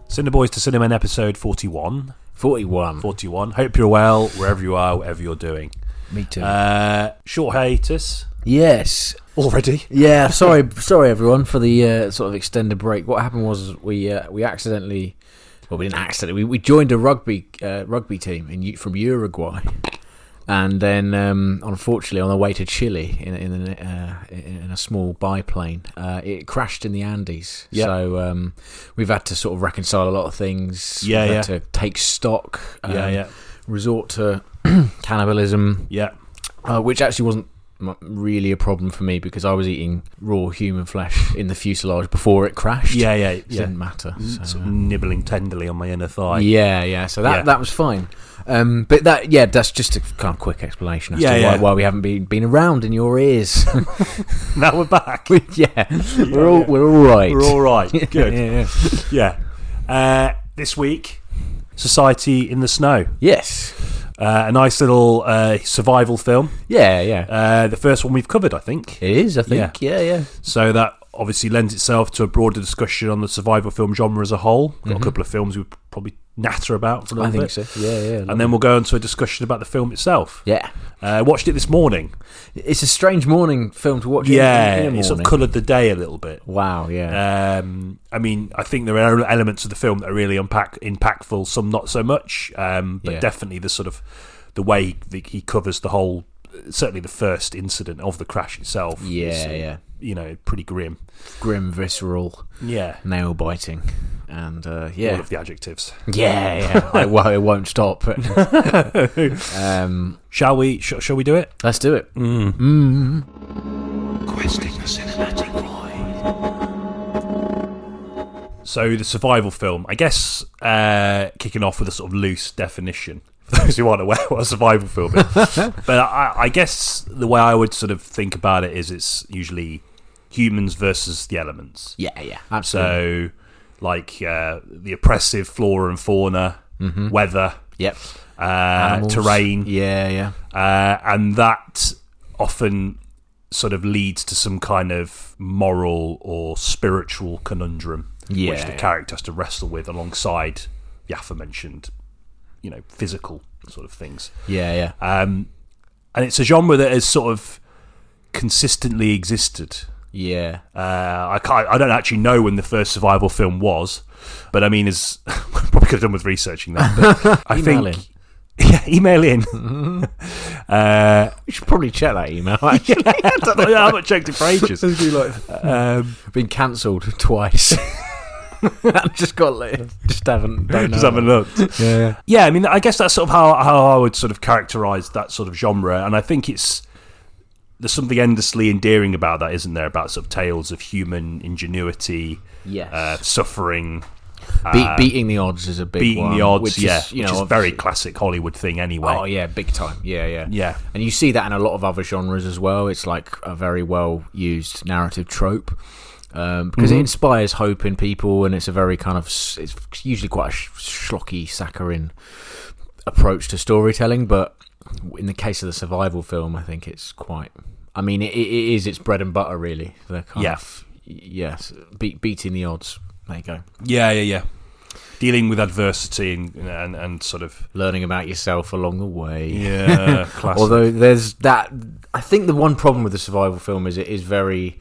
Cineboys to Cinemen episode 41. 41. Hope you're well, wherever you are, whatever you're doing. Me too. Short hiatus. Yes. Already? Yeah, sorry everyone for the sort of extended break. What happened was we accidentally... Well, we didn't accidentally. We joined a rugby team from Uruguay. And then, unfortunately, on the way to Chile in a small biplane, it crashed in the Andes. Yep. So we've had to sort of reconcile a lot of things. We've had to take stock. Resort to cannibalism. Yeah. Which actually wasn't really a problem for me because I was eating raw human flesh in the fuselage before it crashed. It didn't matter. So, sort of nibbling tenderly on my inner thigh. So that was fine. But that's just a kind of quick explanation as to why we haven't been around in your ears. Now we're back. We're all right. We're all right. Good. This week, Society in the Snow. Yes. A nice little survival film. The first one we've covered, I think. It is, I think. Yeah. So that obviously lends itself to a broader discussion on the survival film genre as a whole. Got a couple of films we'd probably natter about for a little bit. I think so. Yeah. And then we'll go into a discussion about the film itself. Yeah. Watched it this morning. It's a strange morning film to watch. It sort of coloured the day a little bit. Wow, yeah. I mean, I think there are elements of the film that are really impactful, some not so much, but definitely the sort of the way he covers the whole, certainly the first incident of the crash itself. You know, pretty grim, visceral, nail biting, and all of the adjectives. Well, it won't stop. Shall we do it? Let's do it. Questing the cinematic void. So the survival film, I guess, kicking off with a sort of loose definition for those who aren't aware what a survival film is. But I guess the way I would sort of think about it is it's usually humans versus the elements. Yeah, absolutely. So, like the oppressive flora and fauna, weather, terrain, and that often sort of leads to some kind of moral or spiritual conundrum, which the character has to wrestle with alongside the aforementioned, physical sort of things. And it's a genre that has sort of consistently existed. I don't actually know when the first survival film was, but I mean, probably could have done with researching that. But I think email in. We should probably check that email. Actually, I don't know. I haven't checked it for ages. Been cancelled twice. Just haven't looked. Yeah. I mean, I guess that's sort of how I would sort of characterise that sort of genre, and I think there's something endlessly endearing about that, isn't there? About sort of tales of human ingenuity, suffering, beating the odds is a big one. Beating the odds, which is a very classic Hollywood thing, ananyway. Oh yeah, big time. Yeah. And you see that in a lot of other genres as well. It's like a very well used narrative trope. Because it inspires hope in people, and it's a very kind of, it's usually quite a schlocky, saccharine approach to storytelling, but in the case of the survival film, I think it's quite, I mean, it is its bread and butter, really. The kind of, beating the odds. There you go. Yeah. Dealing with adversity and sort of learning about yourself along the way. Yeah, classic. Although there's that, I think the one problem with the survival film is it is very,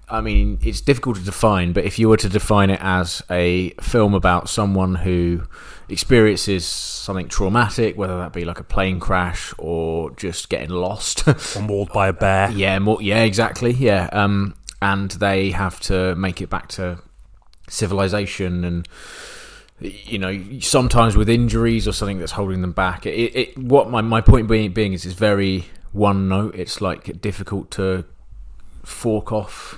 I mean, it's difficult to define, but if you were to define it as a film about someone who experiences something traumatic, whether that be like a plane crash or just getting lost, or mauled by a bear, exactly, and they have to make it back to civilization, and sometimes with injuries or something that's holding them back. What my point being is it's very one note. It's like difficult to fork off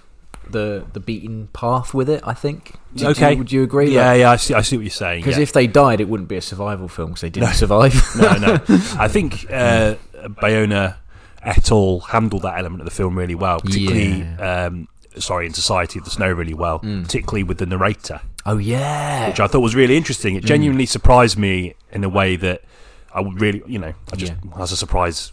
the beaten path with it, I think. Would you agree? Yeah, I see what you're saying. Because if they died, it wouldn't be a survival film because they didn't survive. No. I think Bayona et al. Handled that element of the film really well, particularly in Society of the Snow really well, particularly with the narrator. Oh yeah, which I thought was really interesting. It genuinely surprised me in a way that I would really, as a surprise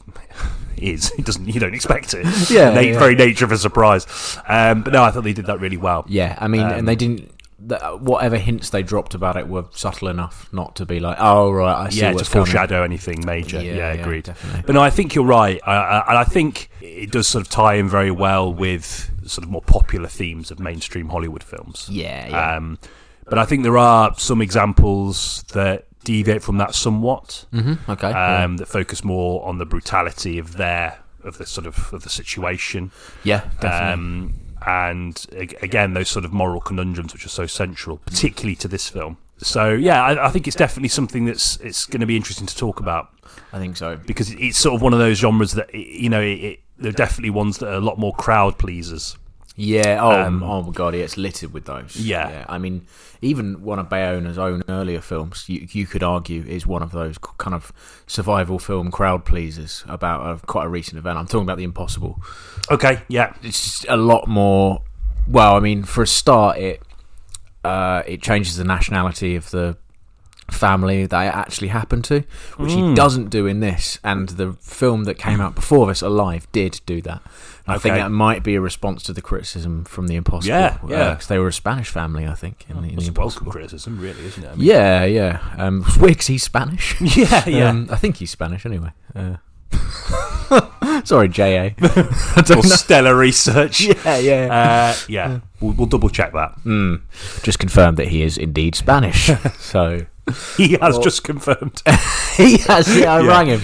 is, you don't expect it. Very nature of a surprise. But no, I thought they did that really well. Yeah, I mean, and they didn't whatever hints they dropped about it were subtle enough not to be like, oh right, I see what's to foreshadow anything major. Yeah, agreed. Definitely. But no, I think you're right, and I think it does sort of tie in very well with sort of more popular themes of mainstream Hollywood films. But I think there are some examples that deviate from that somewhat. Mm-hmm. Okay. That focus more on the brutality of the situation. Yeah, definitely. And again, those sort of moral conundrums which are so central, particularly to this film. So yeah, I think it's definitely something it's going to be interesting to talk about. I think so, because it's sort of one of those genres that there are definitely ones that are a lot more crowd pleasers. Yeah. Oh my god, yeah, it's littered with those. Yeah. I mean, even one of Bayona's own earlier films, you could argue, is one of those kind of survival film crowd pleasers about quite a recent event. I'm talking about The Impossible. Okay. Yeah. It's just a lot more. Well, I mean, for a start, it changes the nationality of the family that it actually happened to, which he doesn't do in this, and the film that came out before this, Alive, did do that. I think that might be a response to the criticism from The Impossible. Yeah, because they were a Spanish family, I think. It's a welcome criticism, really, isn't it? I mean, yeah. It's weird 'cause he's Spanish. Yeah. I think he's Spanish anyway. Sorry, J.A. Or stellar research. Yeah. We'll double check that. Just confirmed that he is indeed Spanish. So he has just confirmed. He has. Yeah, I rang him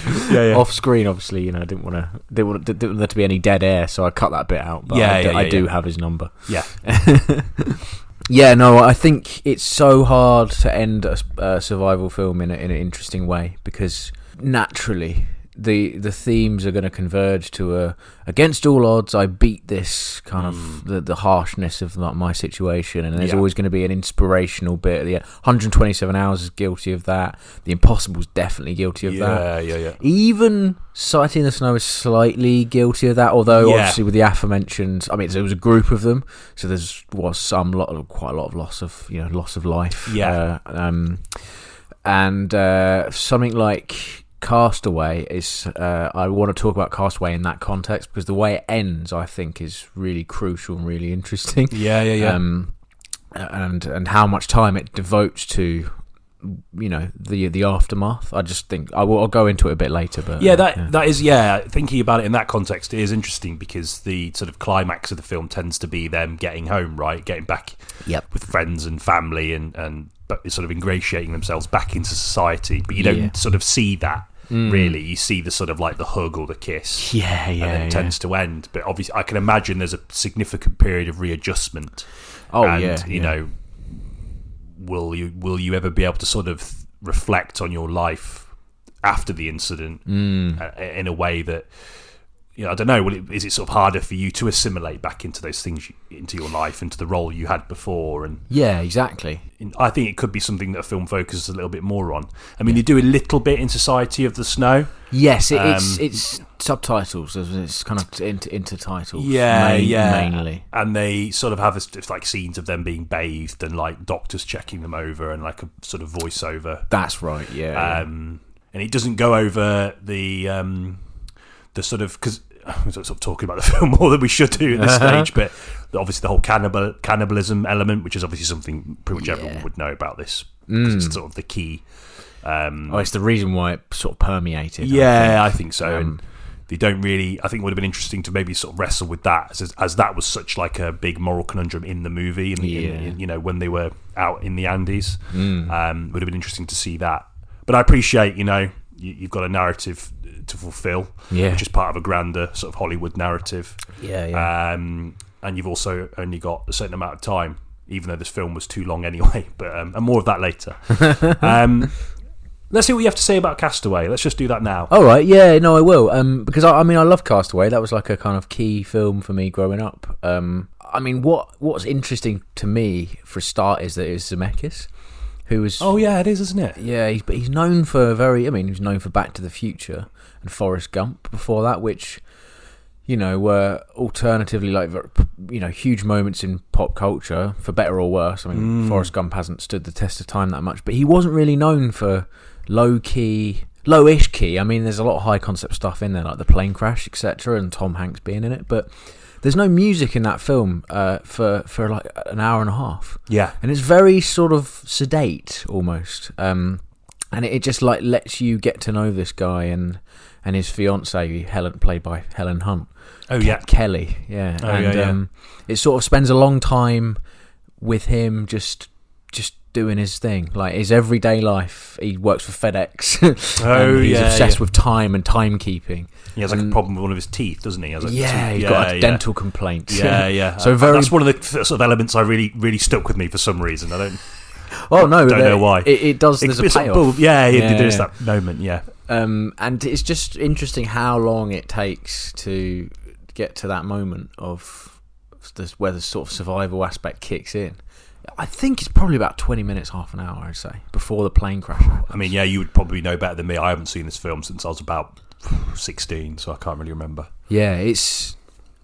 off screen. Obviously, I didn't want there to be any dead air, so I cut that bit out. But I do have his number. Yeah. Yeah, no, I think it's so hard to end a survival film in an interesting way, because naturally the themes are going to converge to against all odds, I beat this kind of the harshness of my situation, and there's always going to be an inspirational bit. 127 Hours is guilty of that. The Impossible's definitely guilty of that. Yeah. Even Sighting the Snow is slightly guilty of that, although obviously with the aforementioned, I mean, there was a group of them, so there was quite a lot of loss of life. Yeah. And something like Castaway is I want to talk about Castaway in that context, because the way it ends, I think, is really crucial and really interesting. And how much time it devotes to the aftermath. I just think I'll go into it a bit later, but that is thinking about it in that context, it is interesting, because the sort of climax of the film tends to be them getting home, right, getting back with friends and family, and but sort of ingratiating themselves back into society, but you don't sort of see that. Really, you see the sort of like the hug or the kiss, and then it tends to end. But obviously, I can imagine there's a significant period of readjustment. Will you ever be able to sort of reflect on your life after the incident in a way that, I don't know, is it sort of harder for you to assimilate back into those things, into your life, into the role you had before? And exactly. I think it could be something that a film focuses a little bit more on. I mean, you do a little bit in Society of the Snow. Yes, it's subtitles. It's kind of intertitles. Mainly. And they sort of have like scenes of them being bathed and like doctors checking them over and like a sort of voiceover. That's right. Yeah. And it doesn't go over the sort of, because we're sort of talking about the film more than we should do at this stage, but obviously the whole cannibalism element, which is obviously something pretty much everyone would know about this, because it's sort of the key. It's the reason why it sort of permeated. I think so. And they don't really. I think it would have been interesting to maybe sort of wrestle with that, as that was such like a big moral conundrum in the movie, in when they were out in the Andes. Would have been interesting to see that. But I appreciate, you've got a narrative to fulfill, which is part of a grander sort of Hollywood narrative. And you've also only got a certain amount of time, even though this film was too long anyway. But and more of that later. Let's see what you have to say about Castaway. Let's just do that now. All right, I will. Because I love Castaway. That was like a kind of key film for me growing up. What's interesting to me for a start is that it's Zemeckis, who was... Oh yeah, it is, isn't it? Yeah, he's known for he's known for Back to the Future and Forrest Gump before that, which, were alternatively like, huge moments in pop culture, for better or worse. Forrest Gump hasn't stood the test of time that much, but he wasn't really known for lowish key. There's a lot of high concept stuff in there, like the plane crash, etc., and Tom Hanks being in it, but there's no music in that film for like an hour and a half. Yeah. And it's very sort of sedate almost. And it just like lets you get to know this guy and his fiancée, Helen, played by Helen Hunt. Oh yeah, Kelly. Yeah. Oh, and it sort of spends a long time with him just doing his thing, like his everyday life. He works for FedEx. He's obsessed with time and timekeeping. He has like a problem with one of his teeth, doesn't he? He's got a dental complaint. Yeah. So that's one of the sort of elements I really stuck with me for some reason. I don't. Oh no, don't know why. It does. There's a payoff. There's that moment. Yeah. And it's just interesting how long it takes to get to that moment of this, where the sort of survival aspect kicks in. I think it's probably about 20 minutes, half an hour, I'd say, before the plane crash happens. I mean, yeah, you would probably know better than me. I haven't seen this film since I was about 16, so I can't really remember. Yeah,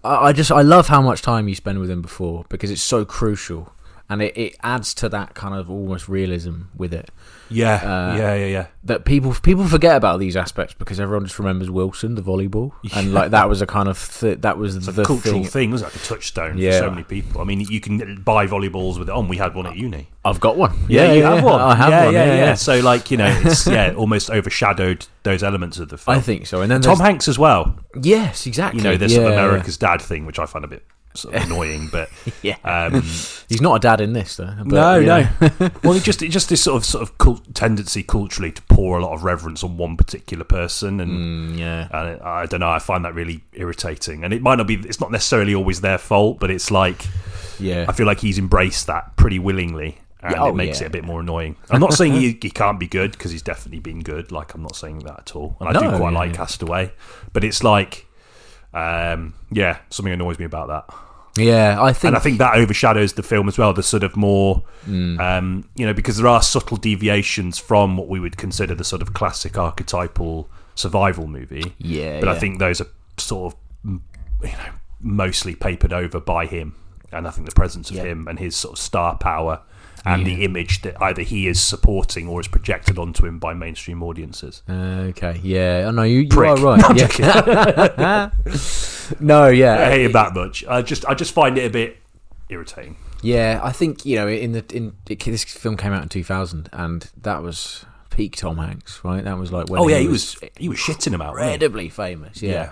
I love how much time you spend with him before, because it's so crucial, and it adds to that kind of almost realism with it. Yeah. That people forget about these aspects because everyone just remembers Wilson, the volleyball, and like that was a kind of that was it's the a cultural thing. thing, was like a touchstone for so many people. I mean, you can buy volleyballs with it on. We had one at uni. I've got one. Yeah, you have one. I have one. Yeah. So like, you know, it's almost overshadowed those elements of the film. I think so. And then Tom Hanks as well. Yes, exactly. You know, there's sort of America's Dad thing, which I find a bit sort of annoying, but he's not a dad in this though. But, no. Well, it's just this sort of tendency culturally to pour a lot of reverence on one particular person, and I don't know. I find that really irritating, and it might not be. It's not necessarily always their fault, but it's like, I feel like he's embraced that pretty willingly. And it makes it a bit more annoying. I'm not saying he can't be good, because he's definitely been good. Like, I'm not saying that at all. And I do quite like Castaway, but it's like, something annoys me about that. Yeah, I think that overshadows the film as well. The sort of more, because there are subtle deviations from what we would consider the sort of classic archetypal survival movie. But I think those are sort of, mostly papered over by him. And I think the presence of him and his sort of star power and the image that either he is supporting or is projected onto him by mainstream audiences. Okay, yeah, I know you Prick. are right. No, I'm joking. No, yeah, I hate him that much. I just find it a bit irritating. Yeah, I think this film came out in 2000, and that was peak Tom Hanks, right? That was like when he was shitting him out, incredibly famous. Yeah.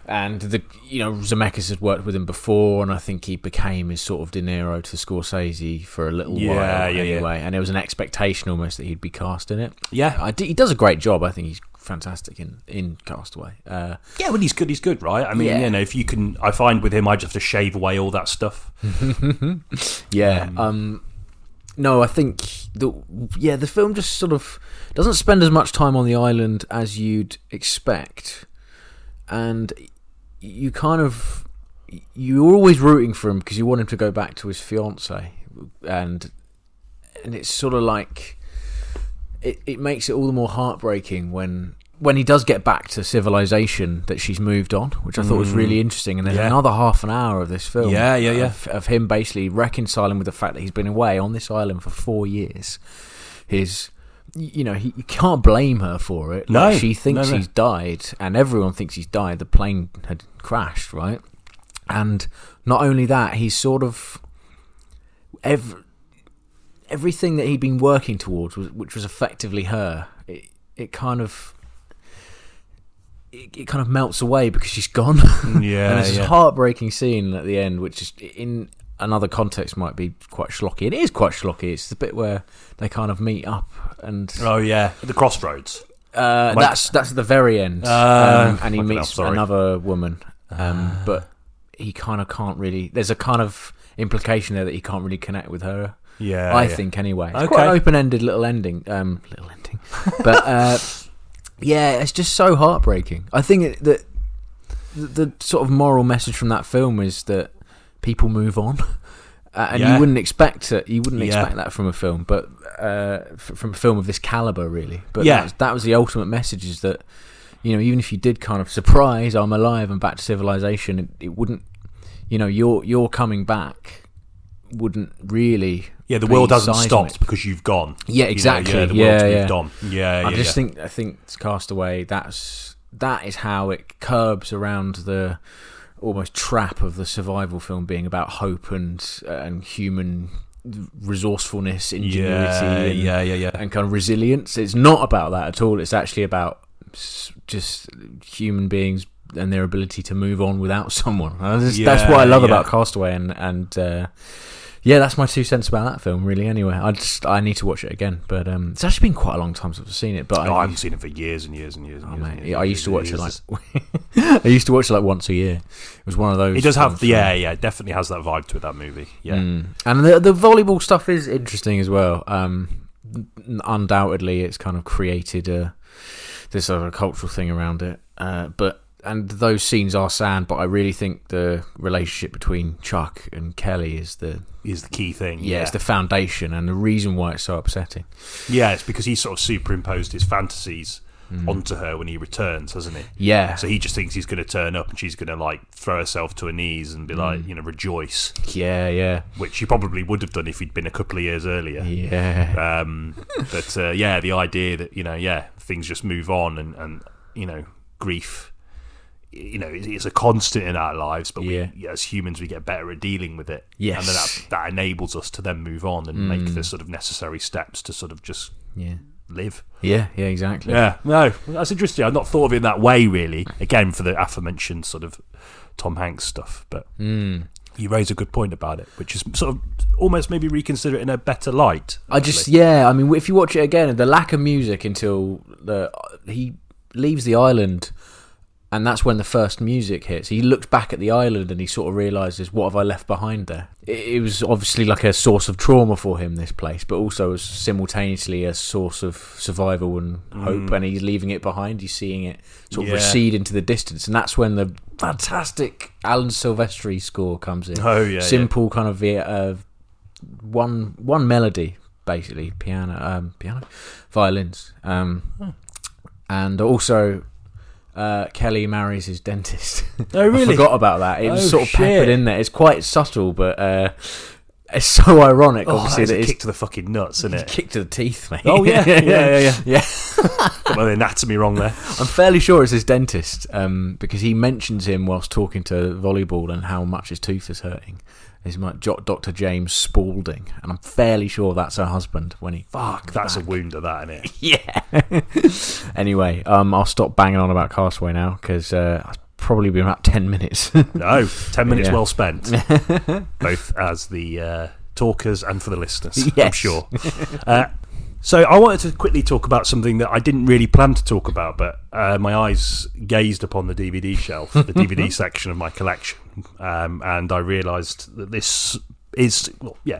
And Zemeckis had worked with him before, and I think he became his sort of De Niro to Scorsese for a little while anyway. And there was an expectation almost that he'd be cast in it. Yeah, he does a great job. I think he's fantastic in Castaway. When he's good, right? I mean, if you can, I find with him, I just have to shave away all that stuff. No, I think the film just sort of doesn't spend as much time on the island as you'd expect, and you're always rooting for him because you want him to go back to his fiancée, and it's sort of like it makes it all the more heartbreaking when he does get back to civilization that she's moved on, which I thought was really interesting. And there's another half an hour of this film of him basically reconciling with the fact that he's been away on this island for 4 years. You can't blame her for it. No, she thinks he's died, and everyone thinks he's died. The plane had crashed, right? And not only that, he's sort of everything that he'd been working towards, which was effectively her. It kind of melts away because she's gone. And it's this heartbreaking scene at the end, which is in another context might be quite schlocky. It is quite schlocky. It's the bit where they kind of meet up and at the crossroads. That's at the very end, and he meets another woman, but he kind of can't really. There's a kind of implication there that he can't really connect with her. I think anyway. It's quite an open-ended little ending, but it's just so heartbreaking. I think that the sort of moral message from that film is that people move on, and you wouldn't expect it. You wouldn't expect that from a film, but from a film of this caliber, really. But that was the ultimate message: is that even if you did kind of surprise, I'm alive and back to civilization, it wouldn't. You're coming back wouldn't really. Yeah, the world hasn't stopped because you've gone. Yeah, exactly. The world's moved on. I think Castaway. That is how it curbs around the almost trap of the survival film being about hope and human resourcefulness, ingenuity, and kind of resilience. It's not about that at all. It's actually about just human beings and their ability to move on without someone. That's what I love about Castaway, and that's my 2 cents about that film, really. Anyway, I need to watch it again, but it's actually been quite a long time since I've seen it. But I haven't seen it for years and years and years. I used to watch it like I used to watch it like once a year. It was one of those. It does have it definitely has that vibe to it, that movie. Yeah, and the volleyball stuff is interesting as well. Undoubtedly, it's kind of created this sort of cultural thing around it, and those scenes are sad, but I really think the relationship between Chuck and Kelly is the key thing. Yeah, it's the foundation and the reason why it's so upsetting. Yeah, it's because he sort of superimposed his fantasies onto her when he returns, hasn't he? Yeah. So he just thinks he's going to turn up and she's going to like throw herself to her knees and be like, rejoice. Yeah. Which she probably would have done if he'd been a couple of years earlier. Yeah. But the idea that things just move on and grief. It's a constant in our lives, but we, as humans, we get better at dealing with it. Yes. And then that enables us to then move on and make the sort of necessary steps to sort of just live. Yeah, exactly. Yeah, no, that's interesting. I've not thought of it that way, really. Again, for the aforementioned sort of Tom Hanks stuff, but you raise a good point about it, which is sort of almost maybe reconsider it in a better light. I mean, if you watch it again, the lack of music until he leaves the island. And that's when the first music hits. He looks back at the island and he sort of realises, what have I left behind there? It was obviously like a source of trauma for him, this place, but also as simultaneously a source of survival and hope. And he's leaving it behind. He's seeing it sort of recede into the distance. And that's when the fantastic Alan Silvestri score comes in. Oh, yeah. Simple kind of one melody, basically. Piano, violins. And also... Kelly marries his dentist. Oh, really? I forgot about that. It was sort of peppered in there. It's quite subtle, but it's so ironic. Obviously, that is a kick to the fucking nuts, isn't it? Kick to the teeth, mate. Oh yeah. Got my anatomy wrong there. I'm fairly sure it's his dentist, because he mentions him whilst talking to volleyball and how much his tooth is hurting. It's Dr. James Spaulding, and I'm fairly sure that's her husband when he... Fuck, that's back. A wound of that, isn't it? Yeah. Anyway, I'll stop banging on about Castaway now, because it's probably been about 10 minutes. No, 10 minutes well spent. Both as the talkers and for the listeners, yes. I'm sure. So I wanted to quickly talk about something that I didn't really plan to talk about, but my eyes gazed upon the DVD shelf, the DVD section of my collection, and I realised that this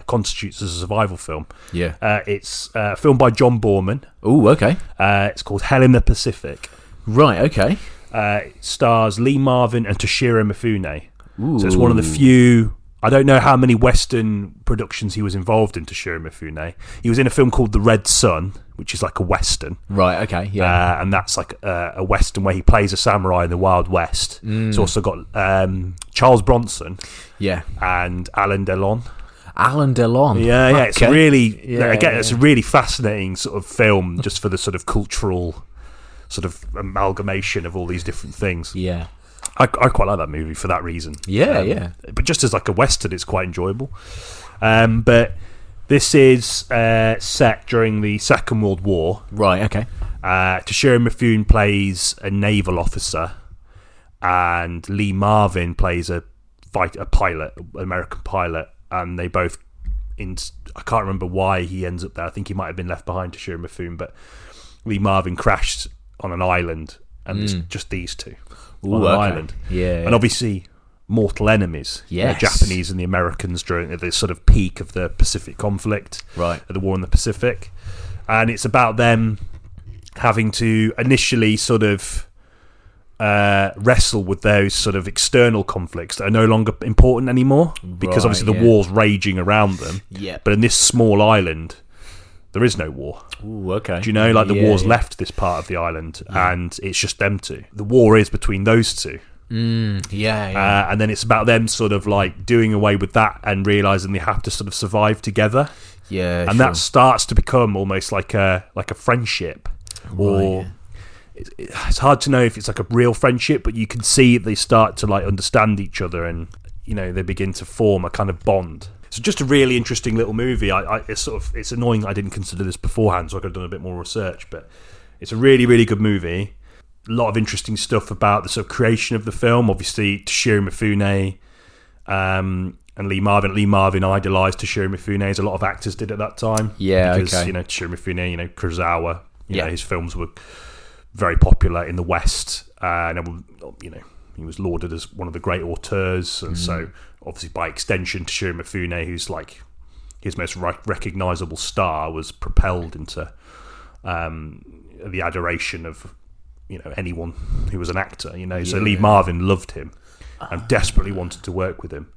constitutes as a survival film. Yeah. It's a film by John Boorman. Ooh, okay. It's called Hell in the Pacific. Right, okay. It stars Lee Marvin and Toshiro Mifune. Ooh. So it's one of the few... I don't know how many Western productions he was involved in, Toshiro Mifune. He was in a film called The Red Sun, which is like a Western. Right, okay, yeah. And that's like a Western where he plays a samurai in the Wild West. It's also got Charles Bronson and Alain Delon. Alain Delon? Yeah, okay. It's really... it's a really fascinating sort of film just for the sort of cultural sort of amalgamation of all these different things. Yeah. I quite like that movie for that reason. Yeah. But just as like a Western, it's quite enjoyable. But this is set during the Second World War. Right, okay. Toshiro Mifune plays a naval officer, and Lee Marvin plays a pilot, an American pilot, and they both... I can't remember why he ends up there. I think he might have been left behind, Toshiro Mifune, but Lee Marvin crashed on an island, and it's just these two. On an island. Yeah. And obviously mortal enemies. Yes. The Japanese and the Americans during the sort of peak of the Pacific conflict. Right. The war in the Pacific. And it's about them having to initially sort of wrestle with those sort of external conflicts that are no longer important anymore. Because obviously the war's raging around them. Yeah. But in this small island, there is no war. Ooh, okay. Do you know, like the war's left this part of the island, and it's just them two. The war is between those two. And then it's about them sort of like doing away with that and realising they have to sort of survive together. Yeah, and that starts to become almost like a friendship, or it's hard to know if it's like a real friendship, but you can see they start to like understand each other, and they begin to form a kind of bond. So just a really interesting little movie. It's annoying I didn't consider this beforehand, so I could have done a bit more research, but it's a really, really good movie. A lot of interesting stuff about the sort of creation of the film. Obviously, Toshiro Mifune and Lee Marvin. Lee Marvin idolised Toshiro Mifune, as a lot of actors did at that time. Yeah, because, okay. Toshiro Mifune, Kurosawa, his films were very popular in the West, and he was lauded as one of the great auteurs, and so obviously by extension, Toshiro Mifune, who's like his most recognisable star, was propelled into the adoration of anyone who was an actor. So Lee Marvin loved him and desperately wanted to work with him.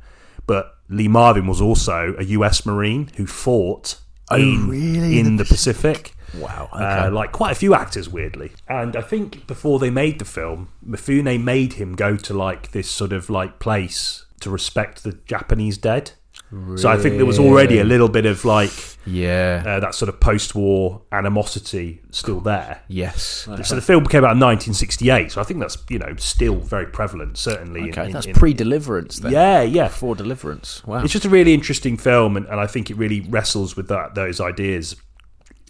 But Lee Marvin was also a US Marine who fought in the Pacific. Wow. Okay. Like quite a few actors, weirdly. And I think before they made the film, Mifune made him go to like this sort of like place to respect the Japanese dead. Really? So I think there was already a little bit of like that sort of post-war animosity still there. Yes. Okay. So the film came out in 1968. So I think that's still very prevalent. Certainly. Okay, that's pre-Deliverance then. Yeah. Before Deliverance. Wow. It's just a really interesting film, and I think it really wrestles with those ideas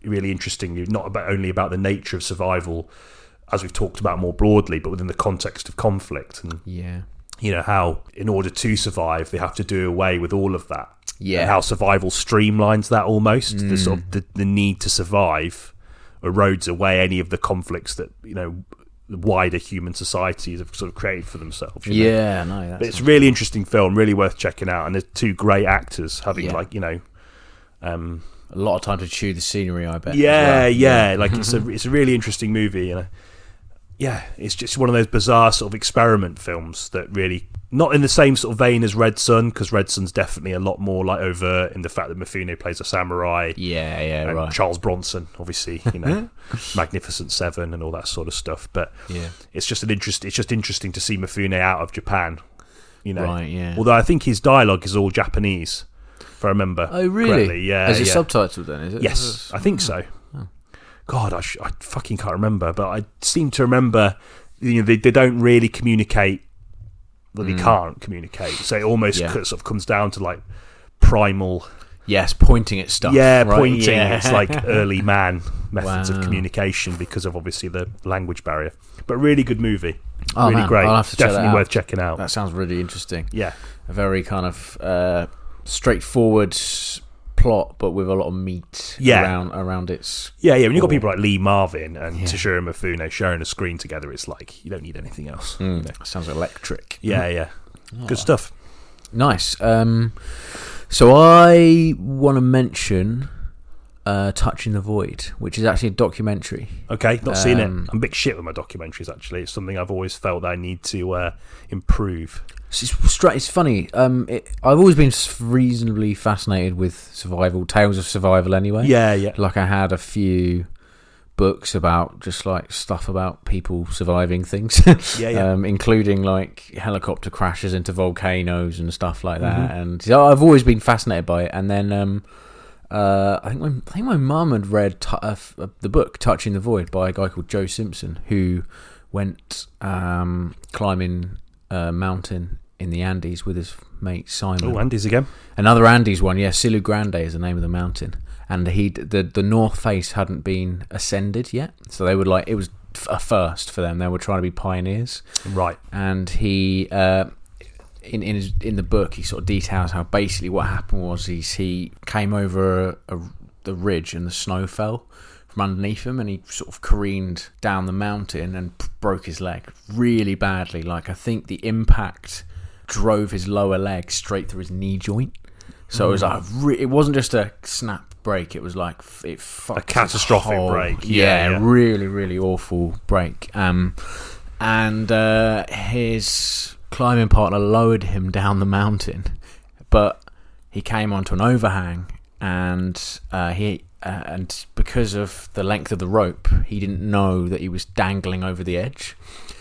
really interestingly, not only about the nature of survival, as we've talked about more broadly, but within the context of conflict, and how in order to survive they have to do away with all of that, and how survival streamlines that almost. The sort of the need to survive erodes away any of the conflicts that the wider human societies have sort of created for themselves. But it's a really interesting film, really worth checking out, and there's two great actors having a lot of time to chew the scenery, I bet. Like it's a really interesting movie, it's just one of those bizarre sort of experiment films that really, not in the same sort of vein as Red Son, because Red Son's definitely a lot more like overt in the fact that Mifune plays a samurai. And right. Charles Bronson, obviously, Magnificent Seven and all that sort of stuff. But it's just interesting to see Mifune out of Japan. Right. Yeah. Although I think his dialogue is all Japanese, if I remember. Oh, really? Correctly. Yeah. Is it subtitled then? Is it? Yes, I think so. God, I fucking can't remember, but I seem to remember, they don't really communicate. Well, they can't communicate, so it almost sort of comes down to like primal. Yes, pointing at stuff. Yeah, right? pointing. It's like early man methods of communication because of obviously the language barrier. But really good movie. Really great. I'll have to Definitely check that out. worth checking out. That sounds really interesting. Yeah, a very kind of straightforward plot, but with a lot of meat around its when you've got people like Lee Marvin and Toshiro Mifune sharing a screen together, it's like you don't need anything else. Sounds electric. Good stuff. Nice. So I want to mention Touching the Void, which is actually a documentary. Okay, not seen it. I'm a bit shit with my documentaries, actually. It's something I've always felt that I need to improve. It's funny. I've always been reasonably fascinated with survival, tales of survival anyway. Yeah. Like I had a few books about just like stuff about people surviving things. Including like helicopter crashes into volcanoes and stuff like that. And so I've always been fascinated by it. And then I think my mum had read the book Touching the Void by a guy called Joe Simpson, who went climbing a mountain in the Andes with his mate Simon. Oh, Andes again. Another Andes one, Silu Grande is the name of the mountain. And the north face hadn't been ascended yet, so they would it was a first for them. They were trying to be pioneers, right? And he in the book he sort of details how basically what happened was he came over the ridge and the snow fell from underneath him, and he sort of careened down the mountain and broke his leg really badly. Like I think the impact drove his lower leg straight through his knee joint. So it was like it wasn't just a snap break. It was like it fucked a catastrophic break. Yeah, really, really awful break. And his climbing partner lowered him down the mountain, but he came onto an overhang, and and because of the length of the rope, he didn't know that he was dangling over the edge.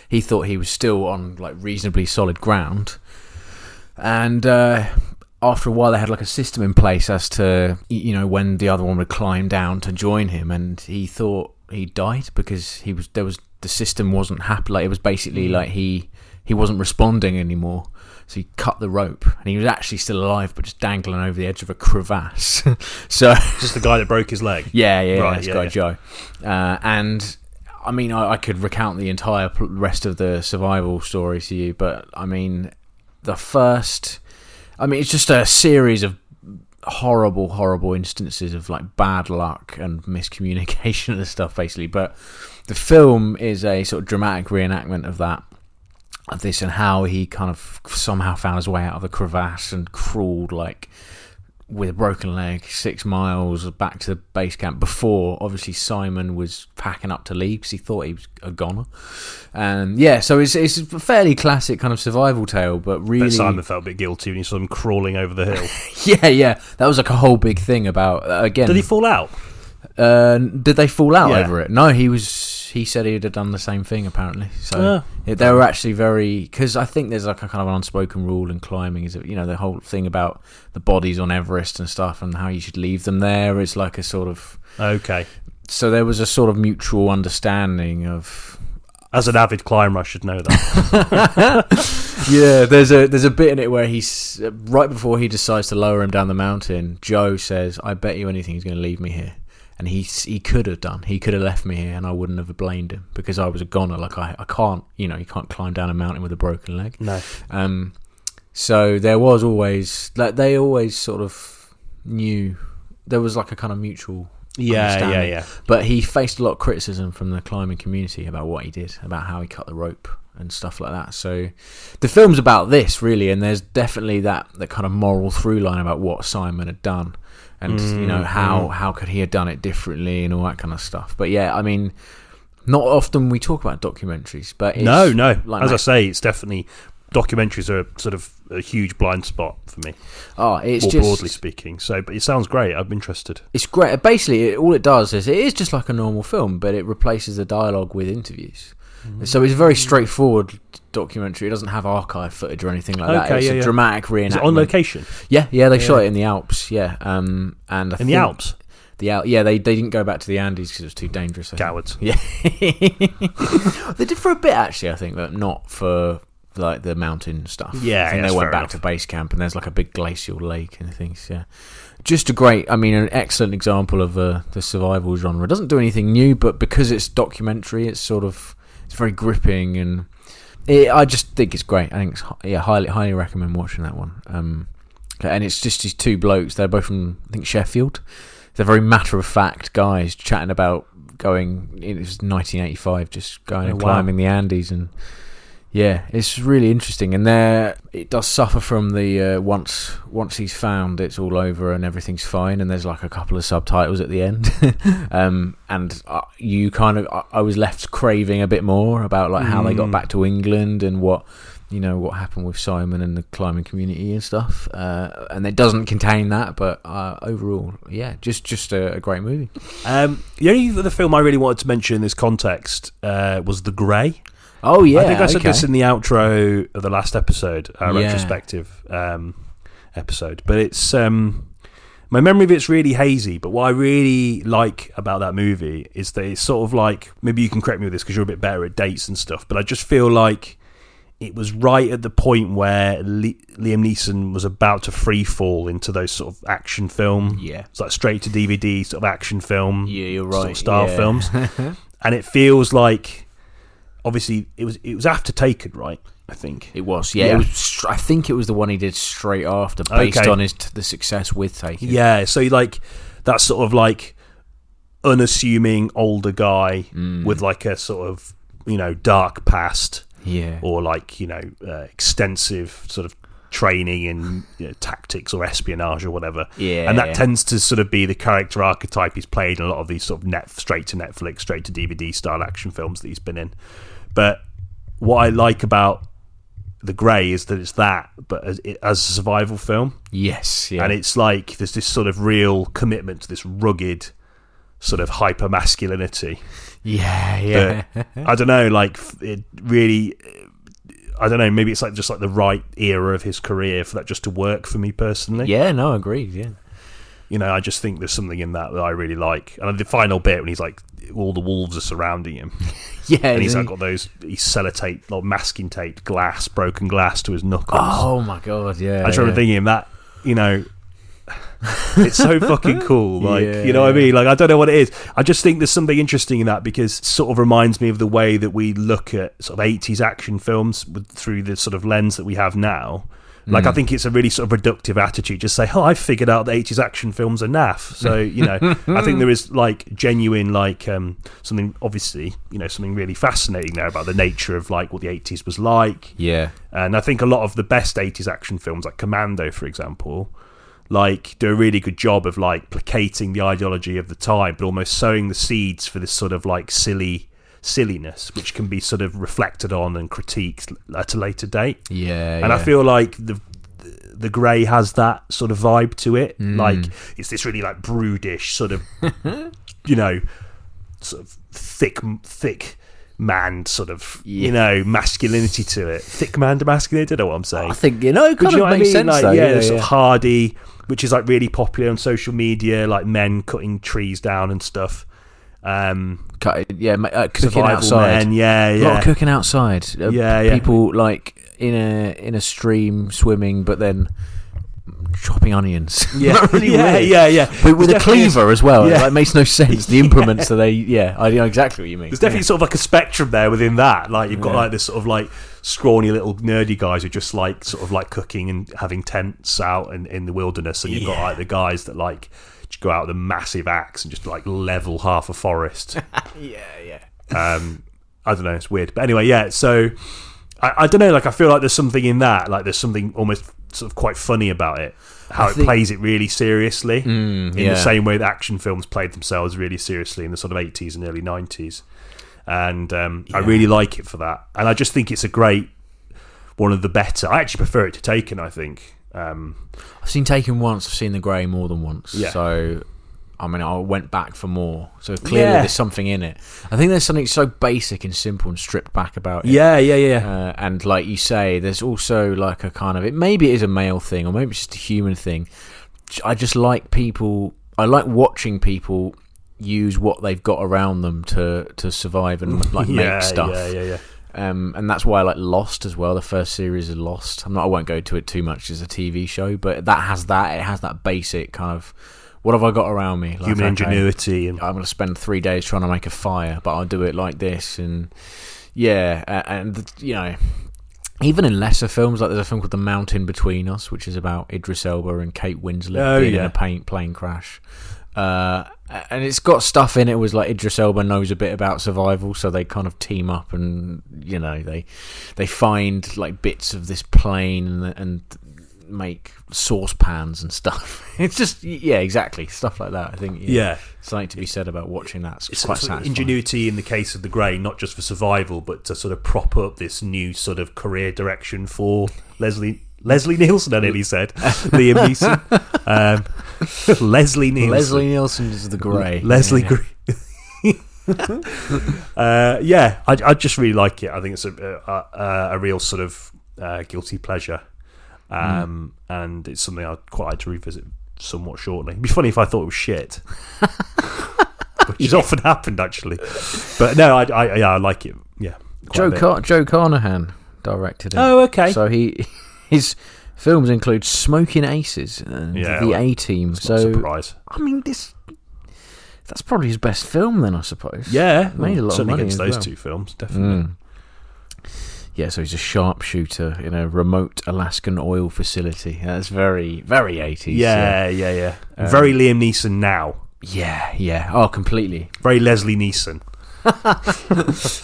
He thought he was still on like reasonably solid ground, and after a while they had like a system in place as to when the other one would climb down to join him, and he thought he died because there was the system wasn't happy. Like, it was basically like he wasn't responding anymore. So he cut the rope, and he was actually still alive, but just dangling over the edge of a crevasse. So just the guy that broke his leg. Yeah, this guy Joe. And I mean, I could recount the entire rest of the survival story to you, but I mean, it's just a series of horrible instances of like bad luck and miscommunication and stuff, basically. But the film is a sort of dramatic reenactment of this, and how he kind of somehow found his way out of a crevasse and crawled like with a broken leg 6 miles back to the base camp before obviously Simon was packing up to leave because he thought he was a goner. And so it's a fairly classic kind of survival tale, but really Simon felt a bit guilty when he saw him crawling over the hill. yeah that was like a whole big thing about again. Did he fall out? Did they fall out over it? No, he said he'd have done the same thing apparently. So they were actually very, because I think there's like a kind of an unspoken rule in climbing, is that, you know, the whole thing about the bodies on Everest and stuff and how you should leave them there is like a sort of so there was a sort of mutual understanding of, as an avid climber I should know that. Yeah, there's a bit in it where he's right before he decides to lower him down the mountain, Joe says, "I bet you anything he's going to leave me here." And he could have done. He could have left me here, and I wouldn't have blamed him, because I was a goner. Like, I can't, you can't climb down a mountain with a broken leg. No. So there was always, like, they always sort of knew there was like a kind of mutual understanding. Yeah. But he faced a lot of criticism from the climbing community about what he did, about how he cut the rope and stuff like that. So the film's about this really, and there's definitely that kind of moral through line about what Simon had done. And, how could he have done it differently and all that kind of stuff. But yeah, I mean, not often we talk about documentaries. But it's No. Like, as I say, it's definitely, documentaries are sort of a huge blind spot for me. Oh, it's more just, broadly speaking. So, but it sounds great. I'm interested. It's great. Basically, all it does is, it is just like a normal film, but it replaces the dialogue with interviews. So it's a very straightforward documentary. It doesn't have archive footage or anything like that. It's a dramatic reenactment. Is it on location? Yeah, they shot it in the Alps. Yeah, and the Alps. They didn't go back to the Andes because it was too dangerous. Cowards. Yeah, they did for a bit actually. I think, but not for like the mountain stuff. Yeah, I think they went back to base camp, and there's like a big glacial lake and things. Yeah, just an excellent example of the survival genre. It doesn't do anything new, but because it's documentary, it's very gripping, and I just think it's great. I think it's highly recommend watching that one. And it's just these two blokes. They're both from, I think, Sheffield. They're very matter of fact guys chatting about going. It was 1985, just going and climbing the Andes, and yeah, it's really interesting. And it does suffer from the once he's found, it's all over and everything's fine, and there's like a couple of subtitles at the end. And I was left craving a bit more about like how they got back to England and what happened with Simon and the climbing community and stuff. And it doesn't contain that, but overall, yeah, just a great movie. The only other film I really wanted to mention in this context was The Grey. Oh yeah, I think I said this in the outro of the last episode, retrospective episode. But it's my memory of it's really hazy. But what I really like about that movie is that it's sort of like, maybe you can correct me with this because you're a bit better at dates and stuff, but I just feel like it was right at the point where Liam Neeson was about to free fall into those sort of action film, it's like straight to DVD sort of action film, you're right, sort of style films, and it feels like. Obviously, it was after Taken, right? I think it was. Yeah, it was. I think it was the one he did straight after, based on the success with Taken. Yeah, so like that sort of like unassuming older guy with like a sort of dark past, or like extensive sort of training in tactics or espionage or whatever. And that tends to sort of be the character archetype he's played in a lot of these sort of straight to Netflix, straight to DVD style action films that he's been in. But what I like about The Grey is that it's that, but as a survival film. Yes, yeah. And it's like there's this sort of real commitment to this rugged sort of hyper masculinity. Yeah. I don't know, like it really. I don't know, maybe it's like just like the right era of his career for that just to work for me personally. Yeah, no, agreed. Yeah. You know, I just think there's something in that I really like. And the final bit when he's like, all the wolves are surrounding him. Yeah, and he's like got those, he's sellotape, like masking tape, broken glass to his knuckles. Oh my god, yeah. I just remember thinking that, you know, it's so fucking cool. Like, you know what I mean? Like, I don't know what it is. I just think there's something interesting in that because it sort of reminds me of the way that we look at sort of 80s action films through the sort of lens that we have now. Like, I think it's a really sort of reductive attitude. Just say, I figured out that 80s action films are naff. So, you know, I think there is, like, genuine, like, something, obviously, you know, something really fascinating there about the nature of, like, what the 80s was like. Yeah. And I think a lot of the best 80s action films, like Commando, for example, like, do a really good job of, like, placating the ideology of the time, but almost sowing the seeds for this sort of, like, silliness, which can be sort of reflected on and critiqued at a later date. And I feel like the Grey has that sort of vibe to it. Like, it's this really like brutish sort of, you know, sort of thick man sort of, you know, masculinity to it. Thick man to masculinity. I don't know what I'm saying. I think, you know, it kind of makes sense. Like, though. Sort of hardy, which is like really popular on social media, like men cutting trees down and stuff. Cooking outside. Men, a lot of cooking outside. People like in a stream swimming, but then chopping onions. Really weird. But with a cleaver as well. It like, makes no sense. The implements that I know exactly what you mean. There's definitely sort of like a spectrum there within that. Like, you've got like this sort of like scrawny little nerdy guys who just like sort of like cooking and having tents out in the wilderness, and you've got like the guys that like go out with a massive axe and just like level half a forest. I don't know, it's weird, but anyway, so I don't know, like, I feel like there's something in that, like there's something almost sort of quite funny about it, how it plays it really seriously in the same way that action films played themselves really seriously in the sort of 80s and early 90s, and I really like it for that, and I just think it's a great, one of the better. I actually prefer it to Taken, I think. I've seen Taken once. I've seen The Grey more than once. So, I mean, I went back for more. So clearly, there's something in it. I think there's something so basic and simple and stripped back about it. And like you say, there's also like a kind of maybe it is a male thing, or maybe it's just a human thing. I just like people. I like watching people use what they've got around them to survive and like make stuff. And that's why I like Lost as well. The first series of Lost. I won't go to it too much as a TV show, but that has that. It has that basic kind of, what have I got around me? Like, human ingenuity. And I'm going to spend 3 days trying to make a fire, but I'll do it like this. And and you know, even in lesser films, like there's a film called The Mountain Between Us, which is about Idris Elba and Kate Winslet being in a plane crash. And it's got stuff in it was like Idris Elba knows a bit about survival, so they kind of team up and, you know, they find like bits of this plane and make saucepans and stuff. It's just exactly stuff like that. I think something to be said about watching that. It's quite satisfying. Ingenuity in the case of The Grey, not just for survival, but to sort of prop up this new sort of career direction for Leslie Nielsen, I nearly said. Liam Neeson. Leslie Nielsen. Leslie Nielsen is The Grey. Leslie Grey. I just really like it. I think it's a real sort of guilty pleasure. And it's something I'd quite like to revisit somewhat shortly. It'd be funny if I thought it was shit. Which has often happened, actually. But no, I like it. Yeah. Joe Carnahan directed it. Oh, okay. So his films include Smoking Aces and The A-Team. So, surprise. I mean, that's probably his best film then, I suppose. Yeah. Made a lot of money against those two films, definitely. Yeah, so he's a sharpshooter in a remote Alaskan oil facility. That's very, very 80s. Yeah. Very Liam Neeson now. Yeah. Oh, completely. Very Leslie Neeson.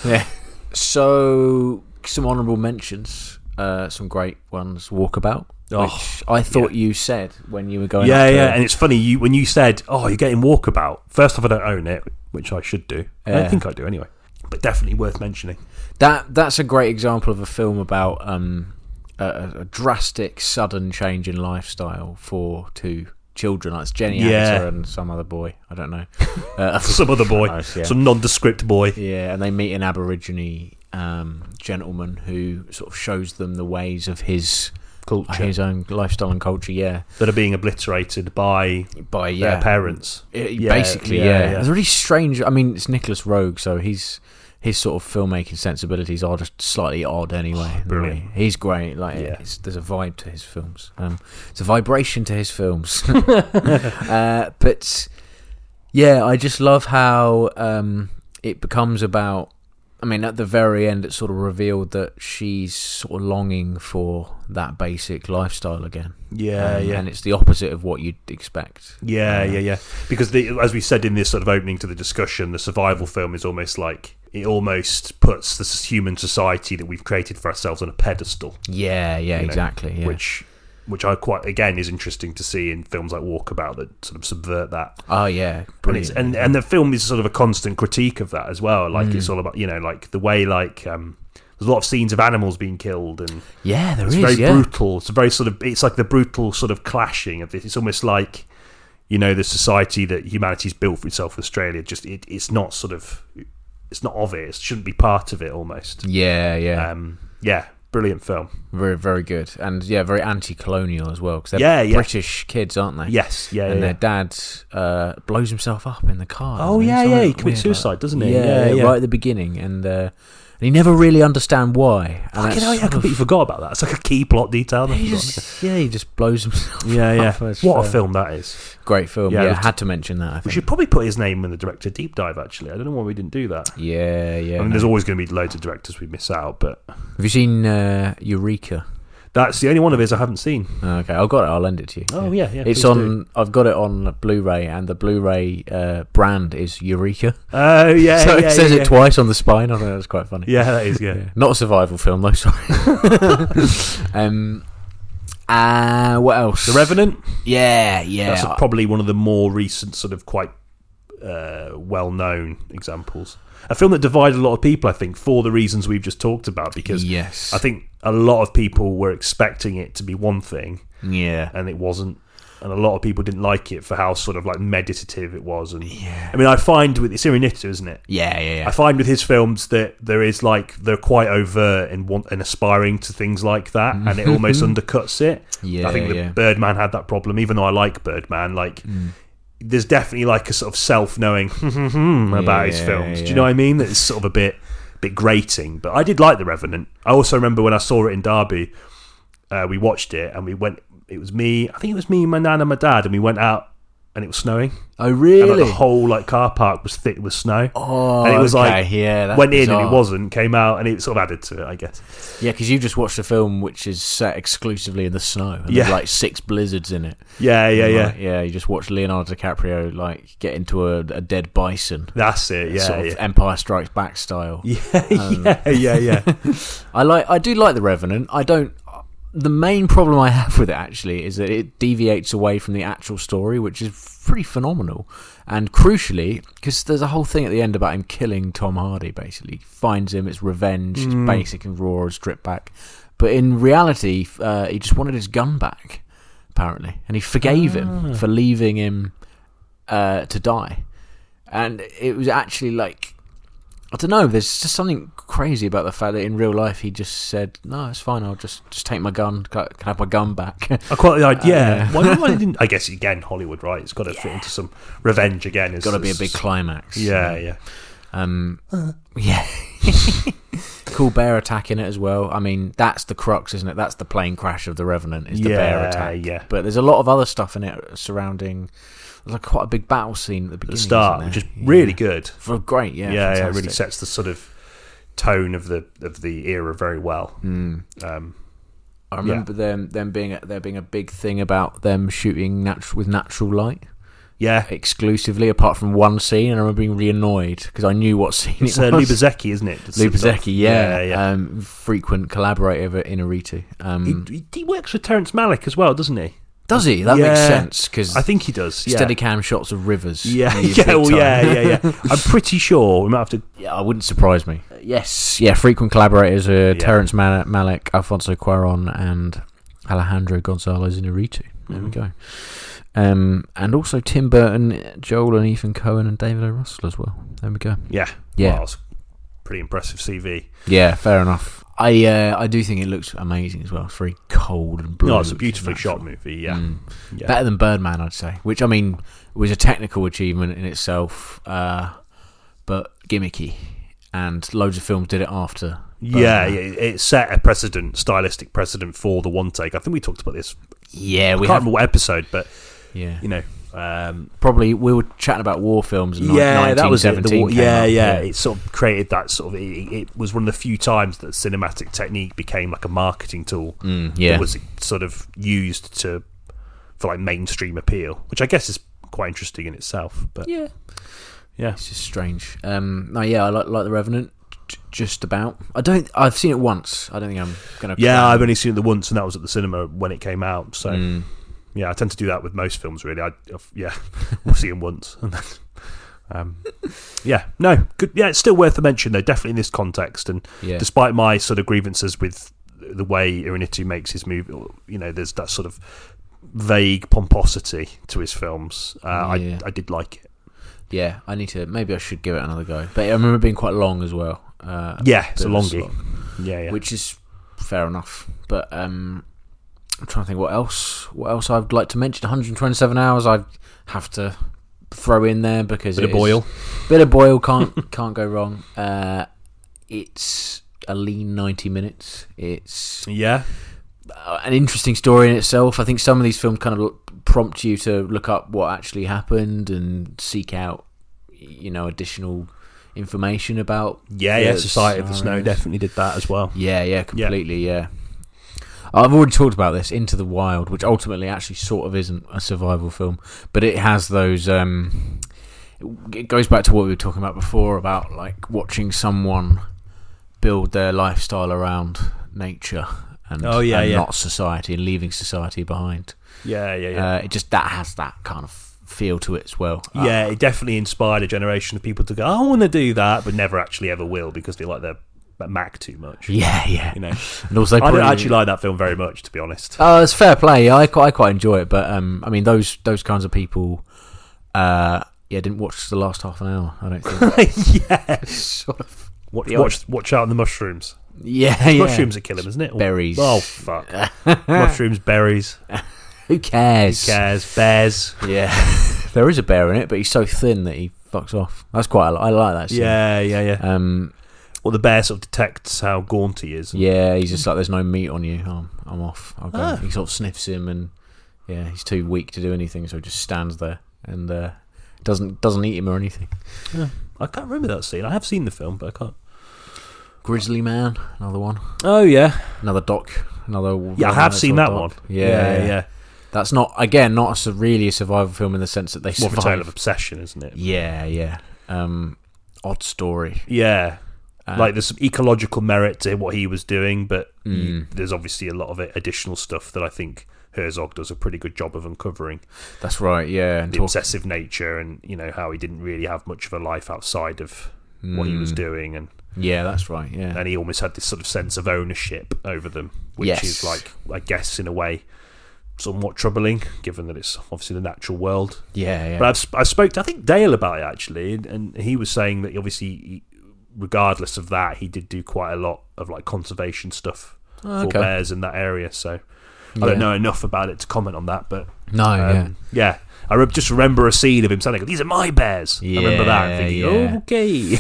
Yeah. So, some honourable mentions. Some great ones. Walkabout. Which I thought you said when you were going. And it's funny when you said, "Oh, you're getting Walkabout." First off, I don't own it, which I should do. I don't think I do anyway, but definitely worth mentioning. That's a great example of a film about a drastic, sudden change in lifestyle for two children. Like it's Jenny Agutter and some other boy. I don't know. Some other boy, some nondescript boy. Yeah, and they meet an Aborigine gentleman who sort of shows them the ways of his culture, his own lifestyle and culture. Yeah, that are being obliterated by their parents. Basically, yeah. It's really strange. I mean, it's Nicholas Roeg, so his sort of filmmaking sensibilities are just slightly odd anyway. Brilliant. He's great. Like, there's a vibe to his films. It's a vibration to his films. But yeah, I just love how it becomes about. I mean, at the very end, it's sort of revealed that she's sort of longing for that basic lifestyle again. And it's the opposite of what you'd expect. Because as we said in this sort of opening to the discussion, the survival film is almost like it almost puts this human society that we've created for ourselves on a pedestal. Exactly. Yeah. Which I quite, again, is interesting to see in films like Walkabout that sort of subvert that. Oh, yeah. Brilliant. And the film is sort of a constant critique of that as well. Like, it's all about, like, the way, like, there's a lot of scenes of animals being killed. And it's very brutal. It's a very sort of, it's like the brutal sort of clashing of this. It's almost like, the society that humanity's built for itself, Australia, just, it's not sort of, it's not of it. It shouldn't be part of it almost. Brilliant film. Very, very good. And very anti-colonial as well, because they're British kids, aren't they? Yes, and their dad blows himself up in the car. Oh, he commits suicide, doesn't he? Right at the beginning. And you never really understand why. And I completely forgot about that. It's like a key plot detail. He just blows himself up. What a film that is. Great film. I had to mention that, I think. We should probably put his name in the director deep dive, actually. I don't know why we didn't do that. I mean, there's always going to be loads of directors we miss out, but... Have you seen Eureka? That's the only one of his I haven't seen. Okay, I've got it. I'll lend it to you. Oh, yeah. It's on... I've got it on Blu-ray, and the Blu-ray brand is Eureka. Oh, yeah, so it says it twice on the spine. I think that's quite funny. Yeah, that is, yeah. Not a survival film, though, sorry. What else? The Revenant? Yeah. That's probably one of the more recent sort of quite well-known examples. A film that divided a lot of people, I think, for the reasons we've just talked about, because I think a lot of people were expecting it to be one thing, and it wasn't, and a lot of people didn't like it for how sort of like meditative it was. And I mean, I find with it's Hiatus, isn't it? Yeah. I find with his films that there is like they're quite overt and aspiring to things like that, and it almost undercuts it. I think that Birdman had that problem, even though I like Birdman, like. There's definitely like a sort of self-knowing about his films. Do you know what I mean? That it's sort of a bit grating. But I did like The Revenant. I also remember when I saw it in Derby, we watched it and we went. It was me. I think it was me, my nan, and my dad, and we went out and it was snowing. Oh, really? And like, the whole like car park was thick with snow. Oh, and it was that's went bizarre. in and it wasn't. Came out and it sort of added to it, I guess. Yeah, because you've just watched a film which is set exclusively in the snow. And there's like 6 blizzards in it. Yeah. You just watched Leonardo DiCaprio like get into a dead bison. That's it. Yeah, sort of Empire Strikes Back style. Yeah. I do like The Revenant. The main problem I have with it actually is that it deviates away from the actual story, which is pretty phenomenal. And crucially, because there's a whole thing at the end about him killing Tom Hardy, basically. He finds him, it's revenge, it's basic and raw and stripped back. But in reality, he just wanted his gun back, apparently. And he forgave him for leaving him to die. And it was actually like... I don't know, there's just something crazy about the fact that in real life he just said, no, it's fine, I'll just take my gun, can I have my gun back? I quite like, why didn't, I guess, again, Hollywood, right? It's got to fit into some revenge again. It's got to be a big climax. Yeah. Cool bear attack in it as well. I mean, that's the crux, isn't it? That's the plane crash of The Revenant, is the bear attack. Yeah. But there's a lot of other stuff in it surrounding... There's like quite a big battle scene at the beginning. At the start, which is really good. Great, yeah. It really sets the sort of tone of the era very well. I remember them being a big thing about them shooting with natural light. Yeah, exclusively, apart from one scene, and I remember being really annoyed because I knew what scene it's it was. Lubezeki, isn't it? Lubezeki, yeah. Frequent collaborator in Inarritu. He works with Terrence Malick as well, doesn't he? Does he? That makes sense, because I think he does. Yeah. Steadicam shots of rivers. Yeah. I'm pretty sure we might have to. Yeah, it wouldn't surprise me. Yes, frequent collaborators are Terrence Malick, Alfonso Cuarón, and Alejandro González Inarritu. There we go. And also Tim Burton, Joel and Ethan Coen, and David O. Russell as well. There we go. Yeah. Yeah. Well, pretty impressive CV. Yeah, fair enough. I do think it looks amazing as well. It's very cold and blue. No, it's a beautifully shot movie. Yeah. Better than Birdman, I'd say. Which, I mean, was a technical achievement in itself, but gimmicky. And loads of films did it after. Yeah, it set a stylistic precedent for the one take. I think we talked about this. Yeah, I can't remember what episode, but yeah, you know, probably we were chatting about war films. And that was it. 1917 Yeah. It sort of created that sort of. It was one of the few times that cinematic technique became like a marketing tool. That was sort of used for like mainstream appeal, which I guess is quite interesting in itself. But yeah, it's just strange. I like The Revenant. Just about. I've seen it once. I don't think I'm going to. Yeah, I've only seen it the once, and that was at the cinema when it came out. So, yeah, I tend to do that with most films. Really, we'll see them once, and then, good. Yeah, it's still worth a mention though. Definitely in this context, and despite my sort of grievances with the way Iñárritu makes his movie, you know, there's that sort of vague pomposity to his films. I did like it. Yeah, maybe I should give it another go. But I remember it being quite long as well. It's a longie. Yeah. Which is fair enough. But I'm trying to think what else I'd like to mention. 127 hours I have to throw in there because bit of Boyle can't go wrong. It's a lean 90 minutes. It's an interesting story in itself. I think some of these films kind of prompt you to look up what actually happened and seek out, you know, additional information about. Society of the Snow definitely did that as well. Completely. Yeah. I've already talked about this, Into the Wild, which ultimately actually sort of isn't a survival film, but it has those. It goes back to what we were talking about before about like watching someone build their lifestyle around nature. And not society, and leaving society behind. It just that has that kind of feel to it as well. It definitely inspired a generation of people to go, I want to do that, but never actually ever will because they like their Mac too much. Yeah. You know, and also I don't actually like that film very much, to be honest. It's fair play. Yeah, I quite enjoy it, but I mean those kinds of people. Didn't watch the last half an hour. I don't think. Sort of. Watch out on the mushrooms. Mushrooms are killing, isn't it? Berries. Oh fuck. Mushrooms, berries. Who cares? Bears. Yeah. There is a bear in it, but he's so thin that he fucks off. That's quite. I like that scene. Yeah. Well, the bear sort of detects how gaunt he is. Yeah, he's just like, there's no meat on you. I'm off. I'll go. He sort of sniffs him, and he's too weak to do anything, so he just stands there and doesn't eat him or anything. Yeah. I can't remember that scene. I have seen the film, but I can't. Grizzly Man, another one. Oh yeah, another doc, another. Yeah, I have seen that one. Yeah. That's not really a survival film in the sense that they survive. More of a tale of obsession, isn't it? Yeah. Odd story. Yeah, like there's some ecological merit to what he was doing, but there's obviously a lot of additional stuff that I think Herzog does a pretty good job of uncovering. That's right. Yeah, the obsessive nature, and you know how he didn't really have much of a life outside of what he was doing, and. Yeah, that's right, yeah. And he almost had this sort of sense of ownership over them, which is like, I guess, in a way, somewhat troubling, given that it's obviously the natural world. Yeah. But I spoke to, I think, Dale about it, actually, and he was saying that, obviously, regardless of that, he did do quite a lot of, like, conservation stuff for bears in that area, so I don't know enough about it to comment on that, but... Yeah. I just remember a scene of him saying, "These are my bears." I remember that, and thinking, okay.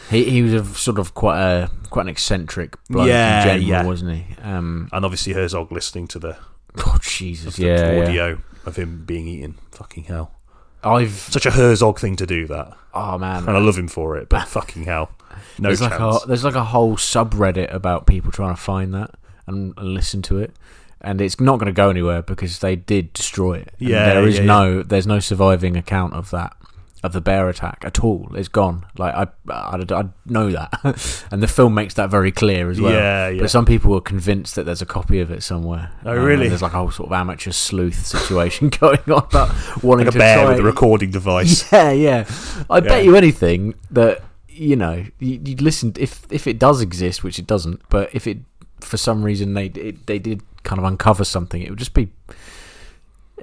He was a sort of quite an eccentric bloke in general, wasn't he? And obviously Herzog listening to the audio of him being eaten. Fucking hell! Such a Herzog thing to do that. Oh man! And I love him for it, but fucking hell, no chance. There's like a whole subreddit about people trying to find that and listen to it. And it's not going to go anywhere because they did destroy it. And there's no surviving account of that, of the bear attack at all. It's gone. Like I know that, and the film makes that very clear as well. Yeah. But some people are convinced that there's a copy of it somewhere. Oh, really? There's like a whole sort of amateur sleuth situation going on about wanting like to a bear try with a recording device. Yeah. I bet you anything that you you'd listen if it does exist, which it doesn't. But if it for some reason they did kind of uncover something, it would just be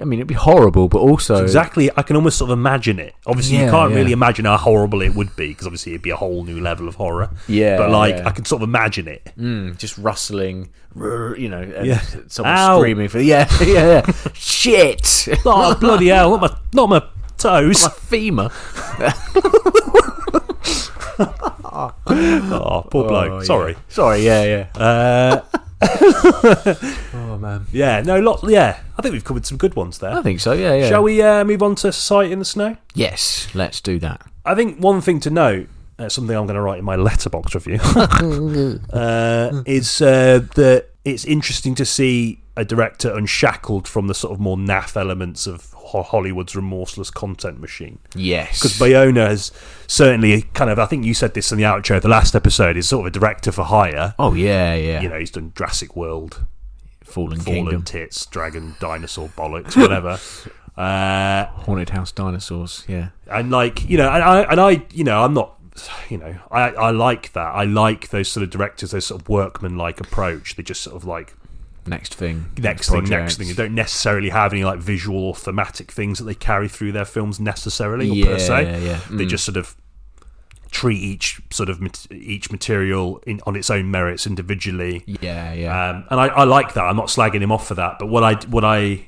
I mean, it'd be horrible, but also exactly. I can almost sort of imagine it. Obviously, you can't really imagine how horrible it would be because obviously it'd be a whole new level of horror. Yeah, but like I can sort of imagine it. Just rustling, and someone Ow. screaming for shit. Oh bloody hell! Not my toes. My femur. Oh, poor bloke. Sorry. Oh man. Yeah. No. Lot. Yeah. I think we've covered some good ones there. I think so. Yeah. Shall we move on to Society in the Snow? Yes. Let's do that. I think one thing to note, something I'm going to write in my letterbox review, is that it's interesting to see a director unshackled from the sort of more naff elements of Hollywood's remorseless content machine. Yes. Because Bayona has certainly kind of, I think you said this in the outro of the last episode, is sort of a director for hire. Oh, yeah. You know, he's done Jurassic World, Fallen Kingdom, Tits, Dragon, Dinosaur, Bollocks, whatever. Haunted House Dinosaurs, yeah. And like, you know, I I'm not, you know, I like that. I like those sort of directors, those sort of workman-like approach. They just sort of like, next thing. They don't necessarily have any like visual or thematic things that they carry through their films necessarily or per se. Yeah. They just sort of treat each material on its own merits individually. Yeah. And I like that. I'm not slagging him off for that. But what I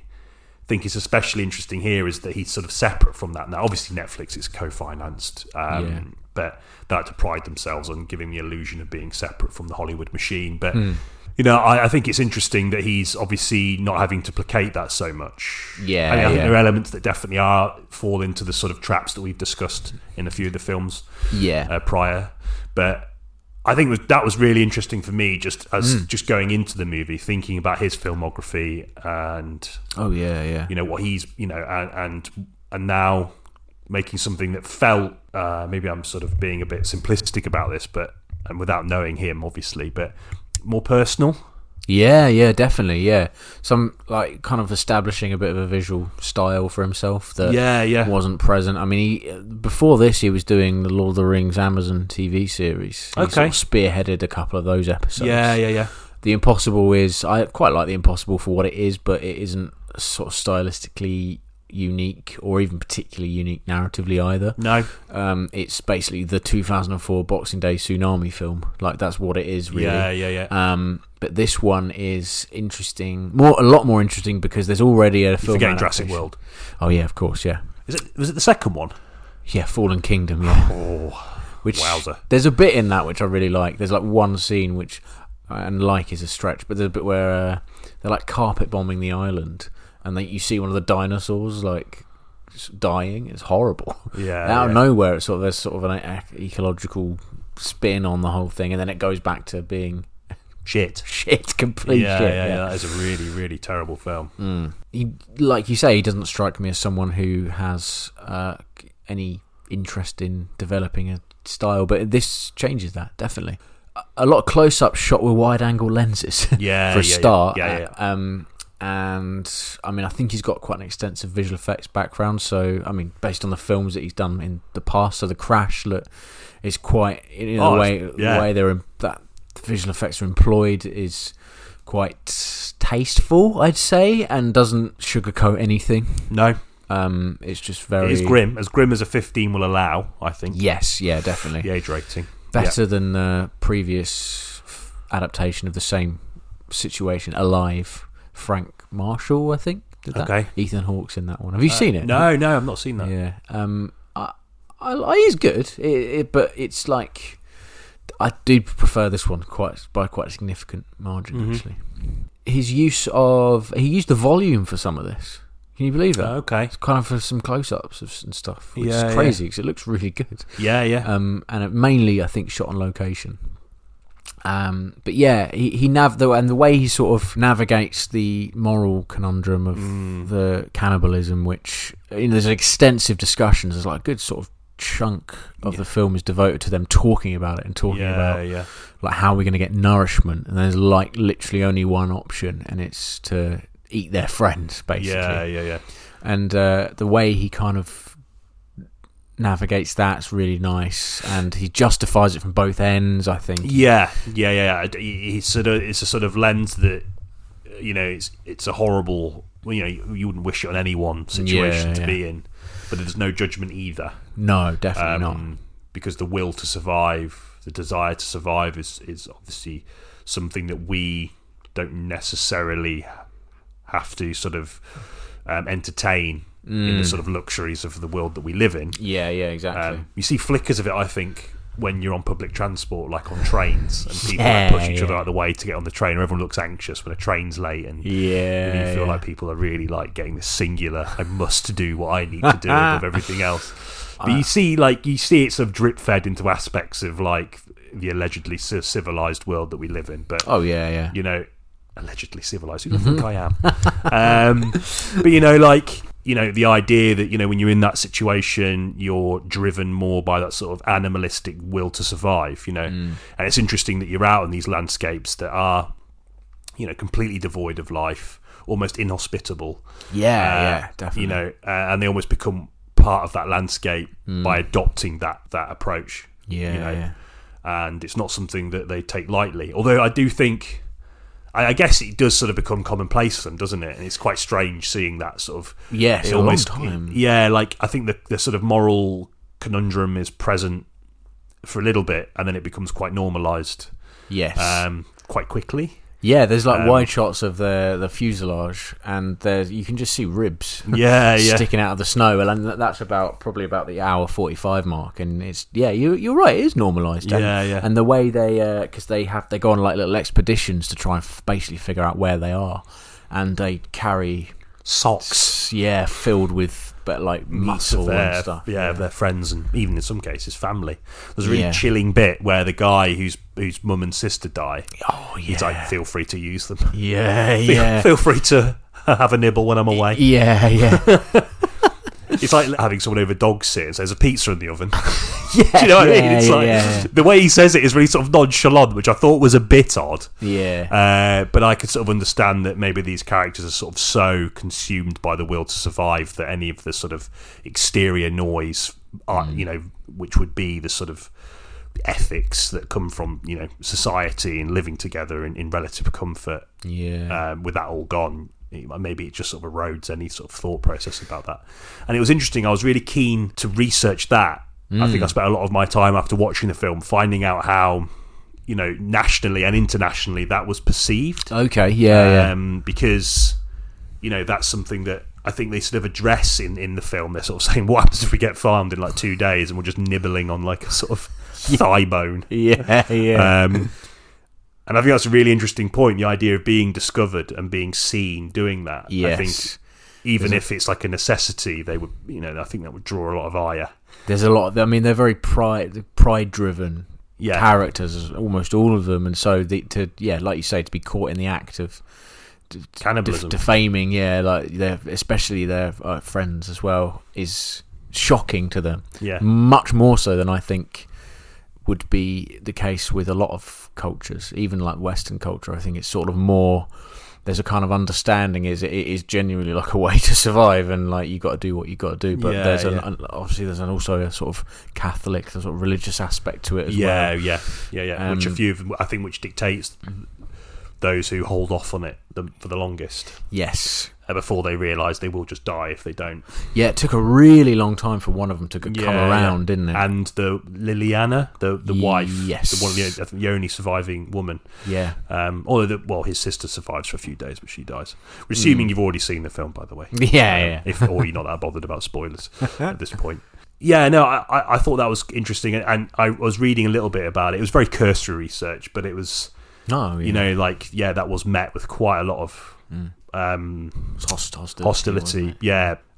think is especially interesting here is that he's sort of separate from that. Now, obviously, Netflix is co-financed, but they like to pride themselves on giving the illusion of being separate from the Hollywood machine. But you know, I think it's interesting that he's obviously not having to placate that so much. Yeah, I think there are elements that definitely fall into the sort of traps that we've discussed in a few of the films prior. But I think that was really interesting for me, just going into the movie, thinking about his filmography and you know what he's, you know, and now making something that felt maybe I'm sort of being a bit simplistic about this, and without knowing him obviously, but more personal. Yeah, definitely. Yeah, some like kind of establishing a bit of a visual style for himself that wasn't present. I mean, before this, he was doing the Lord of the Rings Amazon TV series. He sort of spearheaded a couple of those episodes. Yeah. The Impossible I quite like The Impossible for what it is, but it isn't sort of stylistically unique or even particularly unique narratively either. No. It's basically the 2004 Boxing Day tsunami film. Like, that's what it is, really. Yeah. But this one is interesting, a lot more interesting, because there's already a film. Forgetting Jurassic World. Oh yeah, of course, yeah. Was it the second one? Yeah, Fallen Kingdom. Yeah. Which, wowzer. There's a bit in that which I really like. There's like one scene which, and like is a stretch, but there's a bit where they're like carpet bombing the island, and you see one of the dinosaurs like dying. It's horrible. Yeah. Out of nowhere, there's sort of an ecological spin on the whole thing, and then it goes back to being complete shit. Yeah, that is a really, really terrible film. He, like you say, he doesn't strike me as someone who has any interest in developing a style, but this changes that, definitely. A lot of close-ups shot with wide-angle lenses for a start. And I mean, I think he's got quite an extensive visual effects background, so I mean, based on the films that he's done in the past, so The Crash is quite, in the way that visual effects are employed is quite tasteful, I'd say, and doesn't sugarcoat anything. No. It's just very... It is grim as a 15 will allow, I think. Yes, yeah, definitely. The age rating. Better than the previous adaptation of the same situation, Alive. Frank Marshall, I think, did that. Okay. Ethan Hawke's in that one. Have you seen it? No, I've not seen that. Yeah. It's good, but it's like... I do prefer this one by quite a significant margin, actually. He used the volume for some of this. Can you believe it? Okay. It's kind of for some close-ups and stuff, which is crazy because it looks really good. Yeah. And it mainly, I think, shot on location. But yeah, and the way he sort of navigates the moral conundrum of the cannibalism, which, you know, there's extensive discussions. There's like a good sort of chunk of the film is devoted to them talking about it and talking about like how we're going to get nourishment, and there's like literally only one option, and it's to eat their friends, basically. Yeah. And the way he kind of navigates that's really nice, and he justifies it from both ends, I think. Yeah. It's a sort of lens that, you know, it's a horrible you wouldn't wish it on any one situation to be in, but there's no judgment either. No, definitely not. Because the will to survive, the desire to survive is obviously something that we don't necessarily have to sort of entertain in the sort of luxuries of the world that we live in. Yeah, exactly. You see flickers of it, I think, when you're on public transport, like on trains, and people push each other out of the way to get on the train, or everyone looks anxious when a train's late, and you feel like people are really like getting this singular, I must do what I need to do above everything else. But you see it sort of drip fed into aspects of like the allegedly civilized world that we live in. But allegedly civilized, who do I think I am? But the idea that, when you're in that situation, you're driven more by that sort of animalistic will to survive, And it's interesting that you're out in these landscapes that are, completely devoid of life, almost inhospitable. Yeah, definitely. And they almost become part of that landscape by adopting that approach. And it's not something that they take lightly. Although I do think, I guess it does sort of become commonplace for them, doesn't it? And it's quite strange seeing that sort of... Yes, a long time. I think the sort of moral conundrum is present for a little bit, and then it becomes quite normalised. Yes. Quite quickly. Yeah, there's like wide shots of the fuselage, and you can just see ribs sticking out of the snow, and that's probably about the hour 45 mark, and it's you're right, it is normalised. And the way because they go on like little expeditions to try and basically figure out where they are, and they carry socks filled with muscle and stuff of their friends, and even in some cases family. There's a really chilling bit where the guy whose mum and sister die, he's like, feel free to use them, feel free to have a nibble when I'm away. It's like having someone over dog sit and says, "There's a pizza in the oven." Do you know what I mean? It's the way he says it is really sort of nonchalant, which I thought was a bit odd. But I could sort of understand that maybe these characters are sort of so consumed by the will to survive that any of the sort of exterior noise, which would be the sort of ethics that come from society and living together in relative comfort. With that all gone, maybe it just sort of erodes any sort of thought process about that. And it was interesting. I was really keen to research that. I think I spent a lot of my time after watching the film finding out how, nationally and internationally that was perceived. Because, that's something that I think they sort of address in the film. They're sort of saying, what happens if we get farmed in like 2 days and we're just nibbling on like a sort of thigh bone? And I think that's a really interesting point, the idea of being discovered and being seen doing that. I think even if it's like a necessity, they would, I think that would draw a lot of ire. There's a lot of, they're very pride-driven characters, almost all of them. And so, like you say, to be caught in the act of cannibalism, defaming, especially their friends as well, is shocking to them. Much more so than I think would be the case with a lot of cultures, even like Western culture. I think it's sort of more, there's a kind of understanding it is genuinely like a way to survive, and like you got to do what you got to do. But obviously there's also a sort of Catholic, sort of religious aspect to it as well. Which a few of them, I think, which dictates those who hold off on it for the longest. Yes. Before they realise they will just die if they don't. Yeah, it took a really long time for one of them to come around, didn't it? And the Liliana, the wife, the only surviving woman. Although his sister survives for a few days, but she dies. We're assuming you've already seen the film, by the way. Or you're not that bothered about spoilers at this point. I thought that was interesting, and I was reading a little bit about it. It was very cursory research, but it was, that was met with quite a lot of hostility,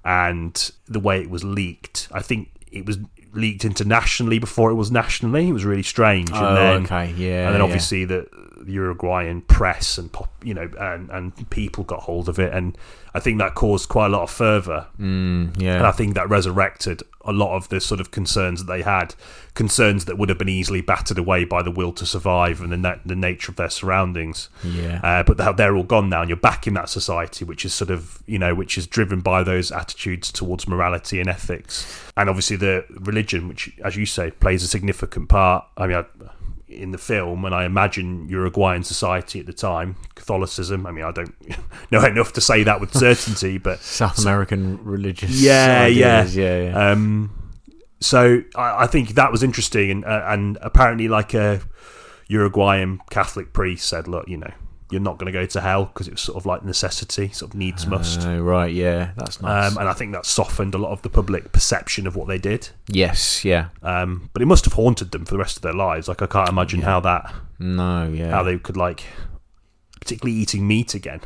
and the way it was leaked, I think it was leaked internationally before it was nationally. It was really strange. And then obviously the Uruguayan press and and people got hold of it, and I think that caused quite a lot of fervour. And I think that resurrected a lot of the sort of concerns that they had, concerns that would have been easily battered away by the will to survive and the nature of their surroundings. But they're all gone now, and you're back in that society, which is sort of, which is driven by those attitudes towards morality and ethics. And obviously the religion, which, as you say, plays a significant part. I mean, in the film, and I imagine Uruguayan society at the time, Catholicism. I mean, I don't know enough to say that with certainty, but South American religious ideas, yeah. So I think that was interesting, and apparently, like a Uruguayan Catholic priest said, "Look, you're not going to go to hell because it was sort of like necessity, sort of needs must." Oh, right, yeah, that's nice. And I think that softened a lot of the public perception of what they did. Yes, yeah. But it must have haunted them for the rest of their lives. Like, I can't imagine how they could, like, particularly eating meat again.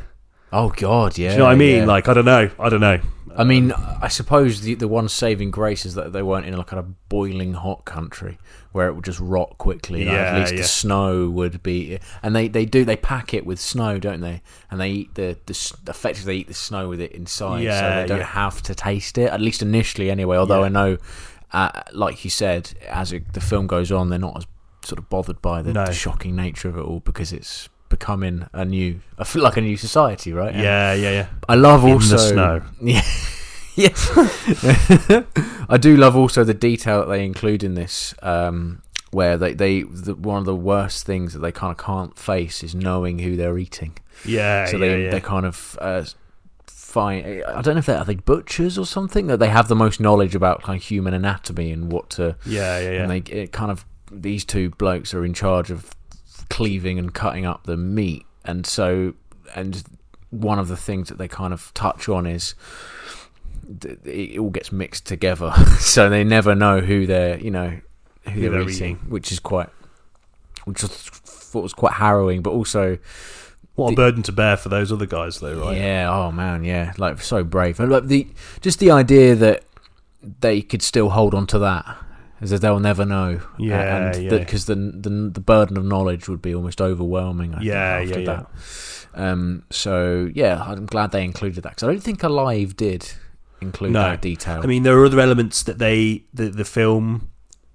Oh God, yeah. Do you know what I mean? Yeah. Like, I don't know. I mean, I suppose the one saving grace is that they weren't in a kind of boiling hot country where it would just rot quickly. Like, at least the snow would be, and they pack it with snow, don't they? And they eat effectively they eat the snow with it inside, so they don't have to taste it, at least initially anyway. Although I know, like you said, as the film goes on, they're not as sort of bothered by the shocking nature of it all because it's becoming a new society, right? Yeah. I love also the snow. Yeah. Yes. I do love also the detail that they include in this, where one of the worst things that they kind of can't face is knowing who they're eating. Yeah. So they kind of find, I don't know if are they butchers or something, that they have the most knowledge about kind of human anatomy and what to. Yeah. And these two blokes are in charge of cleaving and cutting up the meat, and one of the things that they kind of touch on is it all gets mixed together, so they never know who they're eating, which I thought was quite harrowing, but also what a burden to bear for those other guys, though, right? Yeah. Oh man, yeah, like so brave, and like the idea that they could still hold on to that. Is that they'll never know, because the burden of knowledge would be almost overwhelming. I think, after that. So yeah, I'm glad they included that because I don't think Alive did include that detail. I mean, there are other elements that the film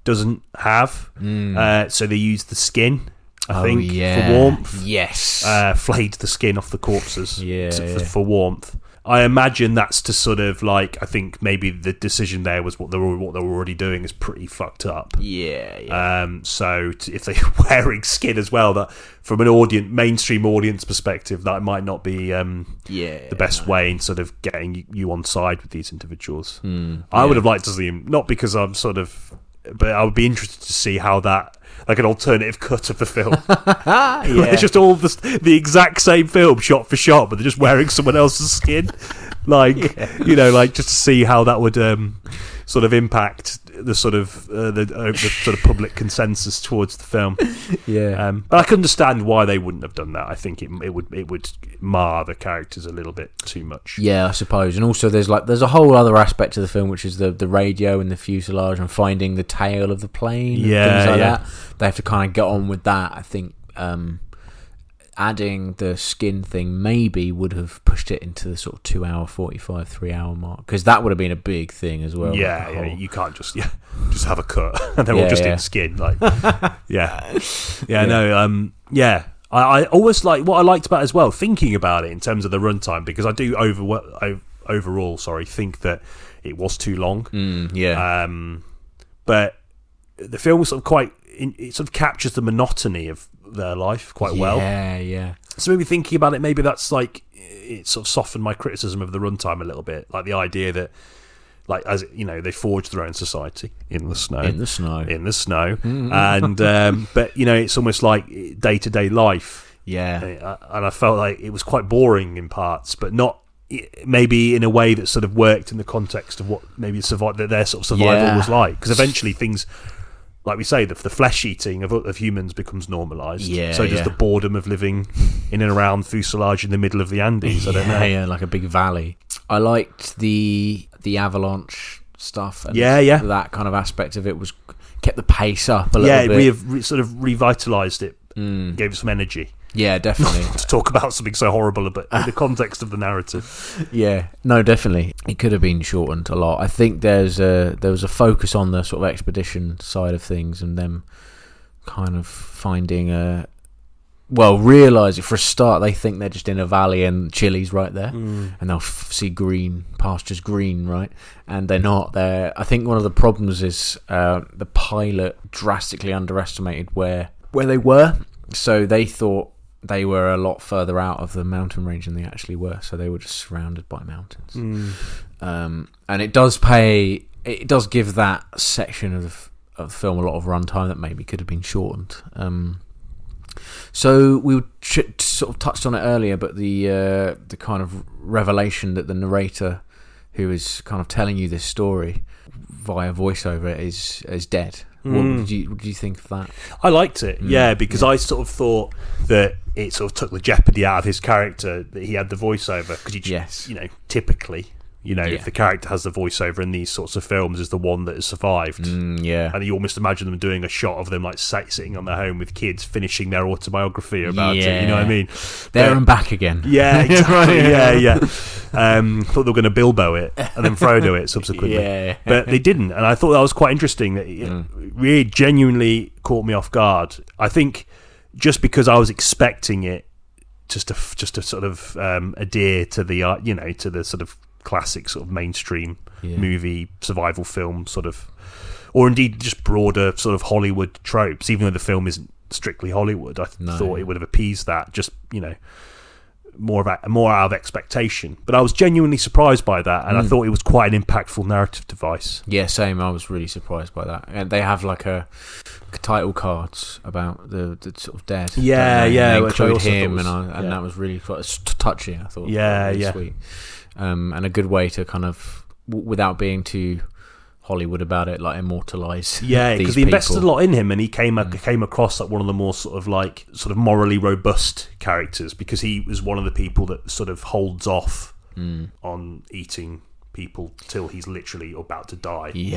doesn't have. So they use the skin, I think, for warmth. Yes, flayed the skin off the corpses. For warmth. I imagine that's to sort of like, I think maybe the decision there was what they were already doing is pretty fucked up. Yeah. So if they're wearing skin as well, that from an mainstream audience perspective, that might not be the best way in sort of getting you on side with these individuals. I would have liked to see him, not because I'm sort of, but I would be interested to see how that, like an alternative cut of the film. It's just all the exact same film, shot for shot, but they're just wearing someone else's skin. Like, just to see how that would sort of impact the sort of the sort of public consensus towards the film. But I can understand why they wouldn't have done that. I think it would mar the characters a little bit too much. Yeah, I suppose. And also there's a whole other aspect of the film, which is the radio and the fuselage and finding the tail of the plane and things like that. They have to kind of get on with that. I think adding the skin thing maybe would have pushed it into the sort of 2 hour 45 3 hour mark, because that would have been a big thing as well. You can't just have a cut and they're all just in skin, like I always like what I liked about it as well, thinking about it in terms of the runtime, because I do overall think that it was too long. But the film was sort of it sort of captures the monotony of their life quite well. So maybe thinking about it, maybe that's like, it sort of softened my criticism of the runtime a little bit. Like the idea that, like, as they forged their own society in the snow, and but it's almost like day-to-day life. And I felt like it was quite boring in parts, but not maybe in a way that sort of worked in the context of what maybe their sort of survival was like, because eventually things, like we say, the flesh eating of humans becomes normalised. So does the boredom of living in and around fuselage in the middle of the Andes. I don't know. Yeah, like a big valley. I liked the avalanche stuff. And that kind of aspect of it kept the pace up a little bit. Yeah, we sort of revitalised it, gave it some energy. Yeah, definitely. To talk about something so horrible, but in the context of the narrative. Yeah, no, definitely. It could have been shortened a lot. I think there was a focus on the sort of expedition side of things, and them kind of finding realise it for a start. They think they're just in a valley and Chile's right there, and they'll see pastures green, right? And they're not. I think one of the problems is the pilot drastically underestimated where where they were. So they thought they were a lot further out of the mountain range than they actually were. So they were just surrounded by mountains. And it does give that section of the film a lot of runtime that maybe could have been shortened. So we sort of touched on it earlier, but the kind of revelation that the narrator, who is kind of telling you this story via voiceover, is dead. What did you think of that? I liked it, because I sort of thought that it sort of took the jeopardy out of his character that he had the voiceover, because typically, if the character has the voiceover in these sorts of films is the one that has survived. And you almost imagine them doing a shot of them like sitting on their home with kids finishing their autobiography about it. You know what I mean? There and back again. Yeah, exactly. Thought they were going to Bilbo it and then Frodo it subsequently. But they didn't, and I thought that was quite interesting. That it really genuinely caught me off guard. I think just because I was expecting it just to sort of adhere to the to the sort of classic sort of mainstream movie survival film sort of, or indeed just broader sort of Hollywood tropes, even though the film isn't strictly Hollywood. I thought it would have appeased that, just more out of expectation. But I was genuinely surprised by that, and I thought it was quite an impactful narrative device. Yeah, same. I was really surprised by that. And they have like a title cards about the sort of dead. They include him, and that was really quite touching. I thought. Really sweet. And a good way to kind of, without being too Hollywood about it, like immortalise. Yeah, because he invested a lot in him, and he came across like one of the more sort of morally robust characters, because he was one of the people that sort of holds off on eating people till he's literally about to die. He's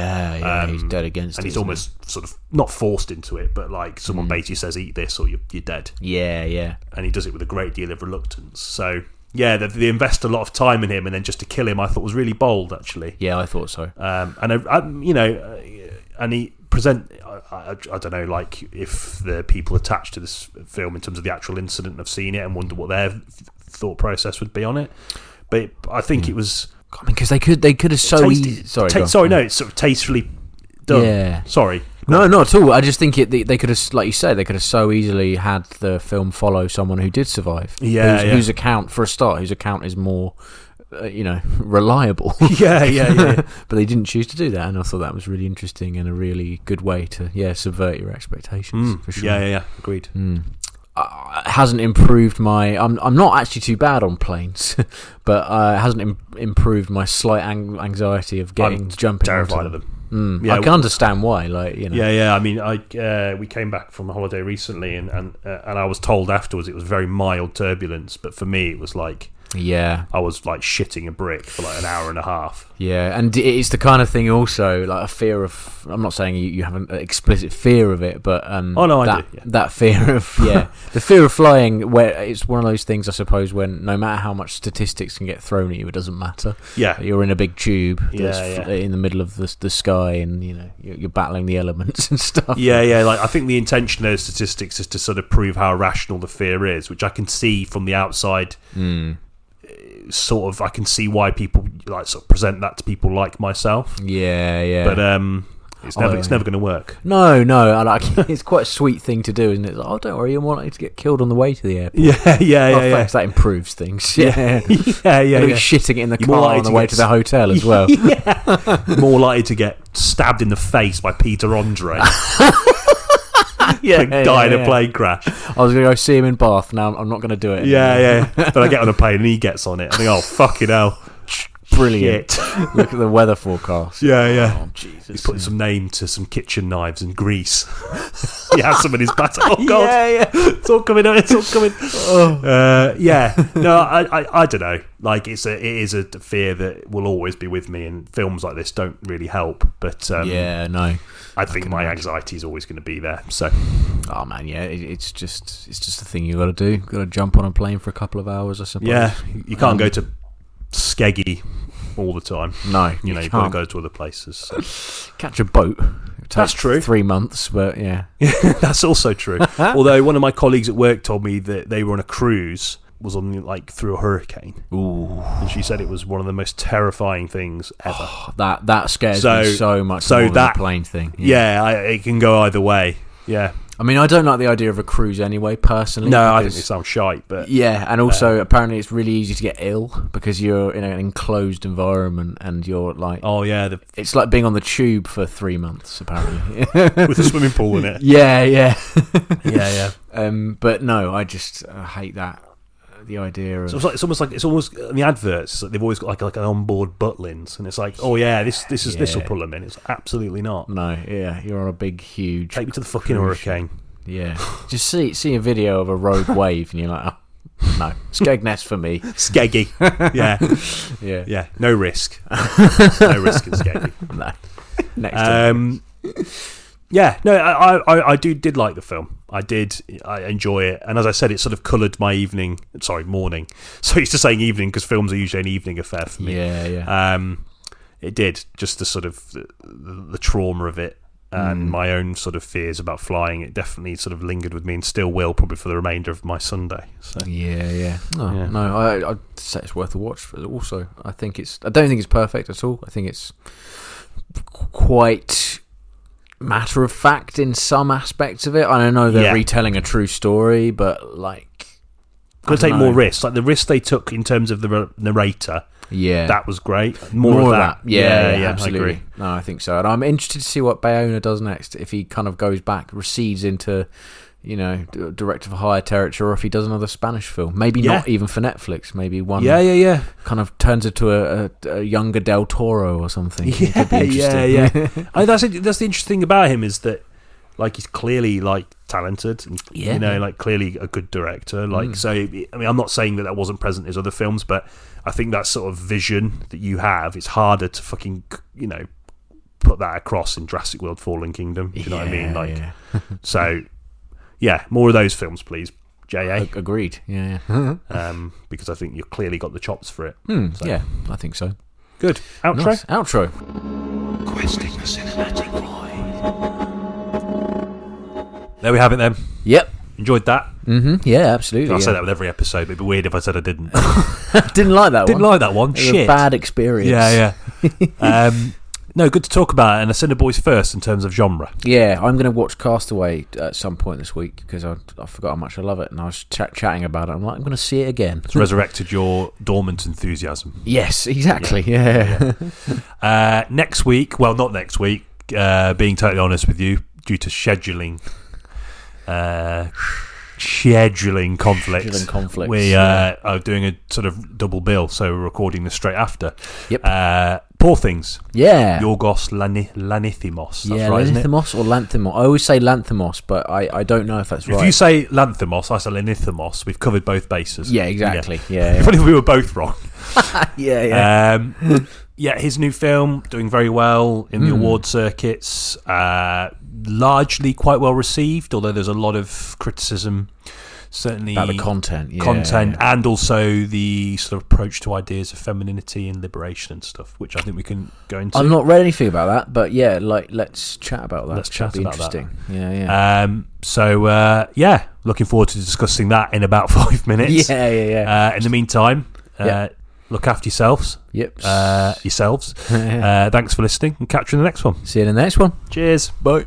dead against it, and he's almost sort of not forced into it, but like someone basically says, "Eat this, or you're dead." And he does it with a great deal of reluctance. So. Yeah, they invest a lot of time in him, and then just to kill him, I thought was really bold, actually. Yeah, I thought so. And he present. I don't know, like if the people attached to this film in terms of the actual incident have seen it and wonder what their thought process would be on it. But I think it was. I mean, because they could have so easy. It's sort of tastefully done. Yeah. Sorry. No, not at all. I just think they could have, like you said, they could have so easily had the film follow someone who did survive. Whose account, for a start, whose account is more, reliable. But they didn't choose to do that, and I thought that was really interesting and a really good way to, subvert your expectations. For sure. Agreed. It hasn't improved my. I'm not actually too bad on planes, but it hasn't improved my slight anxiety of jumping. Terrified of them. I can understand why. I mean, we came back from a holiday recently, and I was told afterwards it was very mild turbulence, but for me it was like. I was like shitting a brick for like an hour and a half. And it's the kind of thing also, like a fear of, I'm not saying you have an explicit fear of it, but I do. That fear of the fear of flying, where it's one of those things, I suppose, when no matter how much statistics can get thrown at you, it doesn't matter. You're in a big tube that's in the middle of the sky, and you're battling the elements and stuff. Like I think the intention of those statistics is to sort of prove how irrational the fear is, which I can see from the outside. Sort of, I can see why people like sort of present that to people like myself. But it's never going to work. No. It's quite a sweet thing to do, isn't it? Like, oh, don't worry, you're wanting to get killed on the way to the airport. Thanks, that improves things. You're shitting it in the car on the way to the hotel as well. More likely to get stabbed in the face by Peter Andre. Die in a plane crash. I was going to go see him in Bath. Now I'm not going to do it. But I get on a plane and he gets on it. I think, oh, fucking hell. Brilliant. Look at the weather forecast. Oh, Jesus. He's putting some name to some kitchen knives and grease. He has some in his batter. Oh, God. It's all coming out. No, I don't know. Like, it is a fear that will always be with me, and films like this don't really help. But I think my anxiety is always going to be there. So, oh man, it's just a thing you got to do. Got to jump on a plane for a couple of hours, I suppose. Yeah, you can't go to Skeggy all the time. No, you've got to go to other places. So. Catch a boat. That's true. 3 months, but that's also true. Although one of my colleagues at work told me that they were on a cruise. Was on through a hurricane. Ooh. And she said it was one of the most terrifying things ever. Oh, that scares me so much more than the plane thing. It can go either way. Yeah. I mean, I don't like the idea of a cruise anyway, personally. No, I think it sounds shite, but yeah, and also apparently it's really easy to get ill because you're in an enclosed environment and you're like, oh yeah, it's like being on the tube for 3 months apparently with a swimming pool in it. Yeah. Yeah. But no, I just hate that. The idea of So it's almost in the adverts. It's like they've always got like an onboard Butlins, and it's like, oh yeah, this will pull them in. It's absolutely not. No, yeah, you're on a big, huge. Take me to the fucking hurricane. Yeah, just see a video of a rogue wave, and you're like, oh, no, Skegness for me. Skeggy, yeah. No risk, no risk in Skeggy. No, next time. Yeah, no, I did like the film. I enjoy it, and as I said, it sort of coloured my morning. So used to saying evening because films are usually an evening affair for me. Yeah. It did, just the sort of the trauma of it and my own sort of fears about flying. It definitely sort of lingered with me and still will probably for the remainder of my Sunday. So yeah. No, I'd say it's worth a watch. Also, I don't think it's perfect at all. I think it's quite matter of fact in some aspects of it. I don't know they're retelling a true story, but like, could take more risks. Like the risk they took in terms of the narrator. Yeah, that was great. More of that. Yeah, absolutely. I agree. No, I think so, and I'm interested to see what Bayona does next. If he kind of goes back, recedes into, director for hire territory, or if he does another Spanish film, maybe not even for Netflix, maybe one. Yeah. Kind of turns into a younger Del Toro or something. Yeah. That's the interesting thing about him is that, like, he's clearly like talented, and like clearly a good director. Like, so I mean, I'm not saying that wasn't present in his other films, but I think that sort of vision that you have, it's harder to fucking put that across in Jurassic World: Fallen Kingdom. Do you know what I mean? Like, so. Yeah, more of those films, please, J.A. Agreed, yeah. Because I think you've clearly got the chops for it. So. Yeah, I think so. Good. Outro? Nice. Outro. Questing the cinematic void. There we have it then. Yep. Enjoyed that? Yeah, absolutely. I say that with every episode, but it'd be weird if I said I didn't. Didn't like that one. Didn't like that one. It was a bad experience. Yeah. No, good to talk about it, and Ascender Boys first in terms of genre. Yeah, I'm going to watch Castaway at some point this week because I forgot how much I love it, and I was chatting about it. I'm like, I'm going to see it again. It's resurrected your dormant enthusiasm. Yes, exactly. Yeah. Next week, well, not next week, being totally honest with you, due to scheduling conflicts. We are doing a sort of double bill, so we're recording this straight after. Yep. Poor Things. Yeah. Yorgos Lanthimos. That's right, isn't it? Lanthimos or Lanthimos. I always say Lanthimos, but I don't know if that's right. If you say Lanthimos, I say Lanthimos. We've covered both bases. Yeah, exactly. Yeah. Funny if we were both wrong. Yeah. His new film doing very well in the award circuits. Largely quite well received, although there's a lot of criticism. Certainly about the content, and also the sort of approach to ideas of femininity and liberation and stuff, which I think we can go into. I've not read anything about that, but yeah, like let's chat about that. Let's chat about interesting. That. Yeah. Looking forward to discussing that in about 5 minutes. Yeah. In the meantime, look after yourselves. Yep. Yourselves. Thanks for listening, and catch you in the next one. See you in the next one. Cheers. Bye.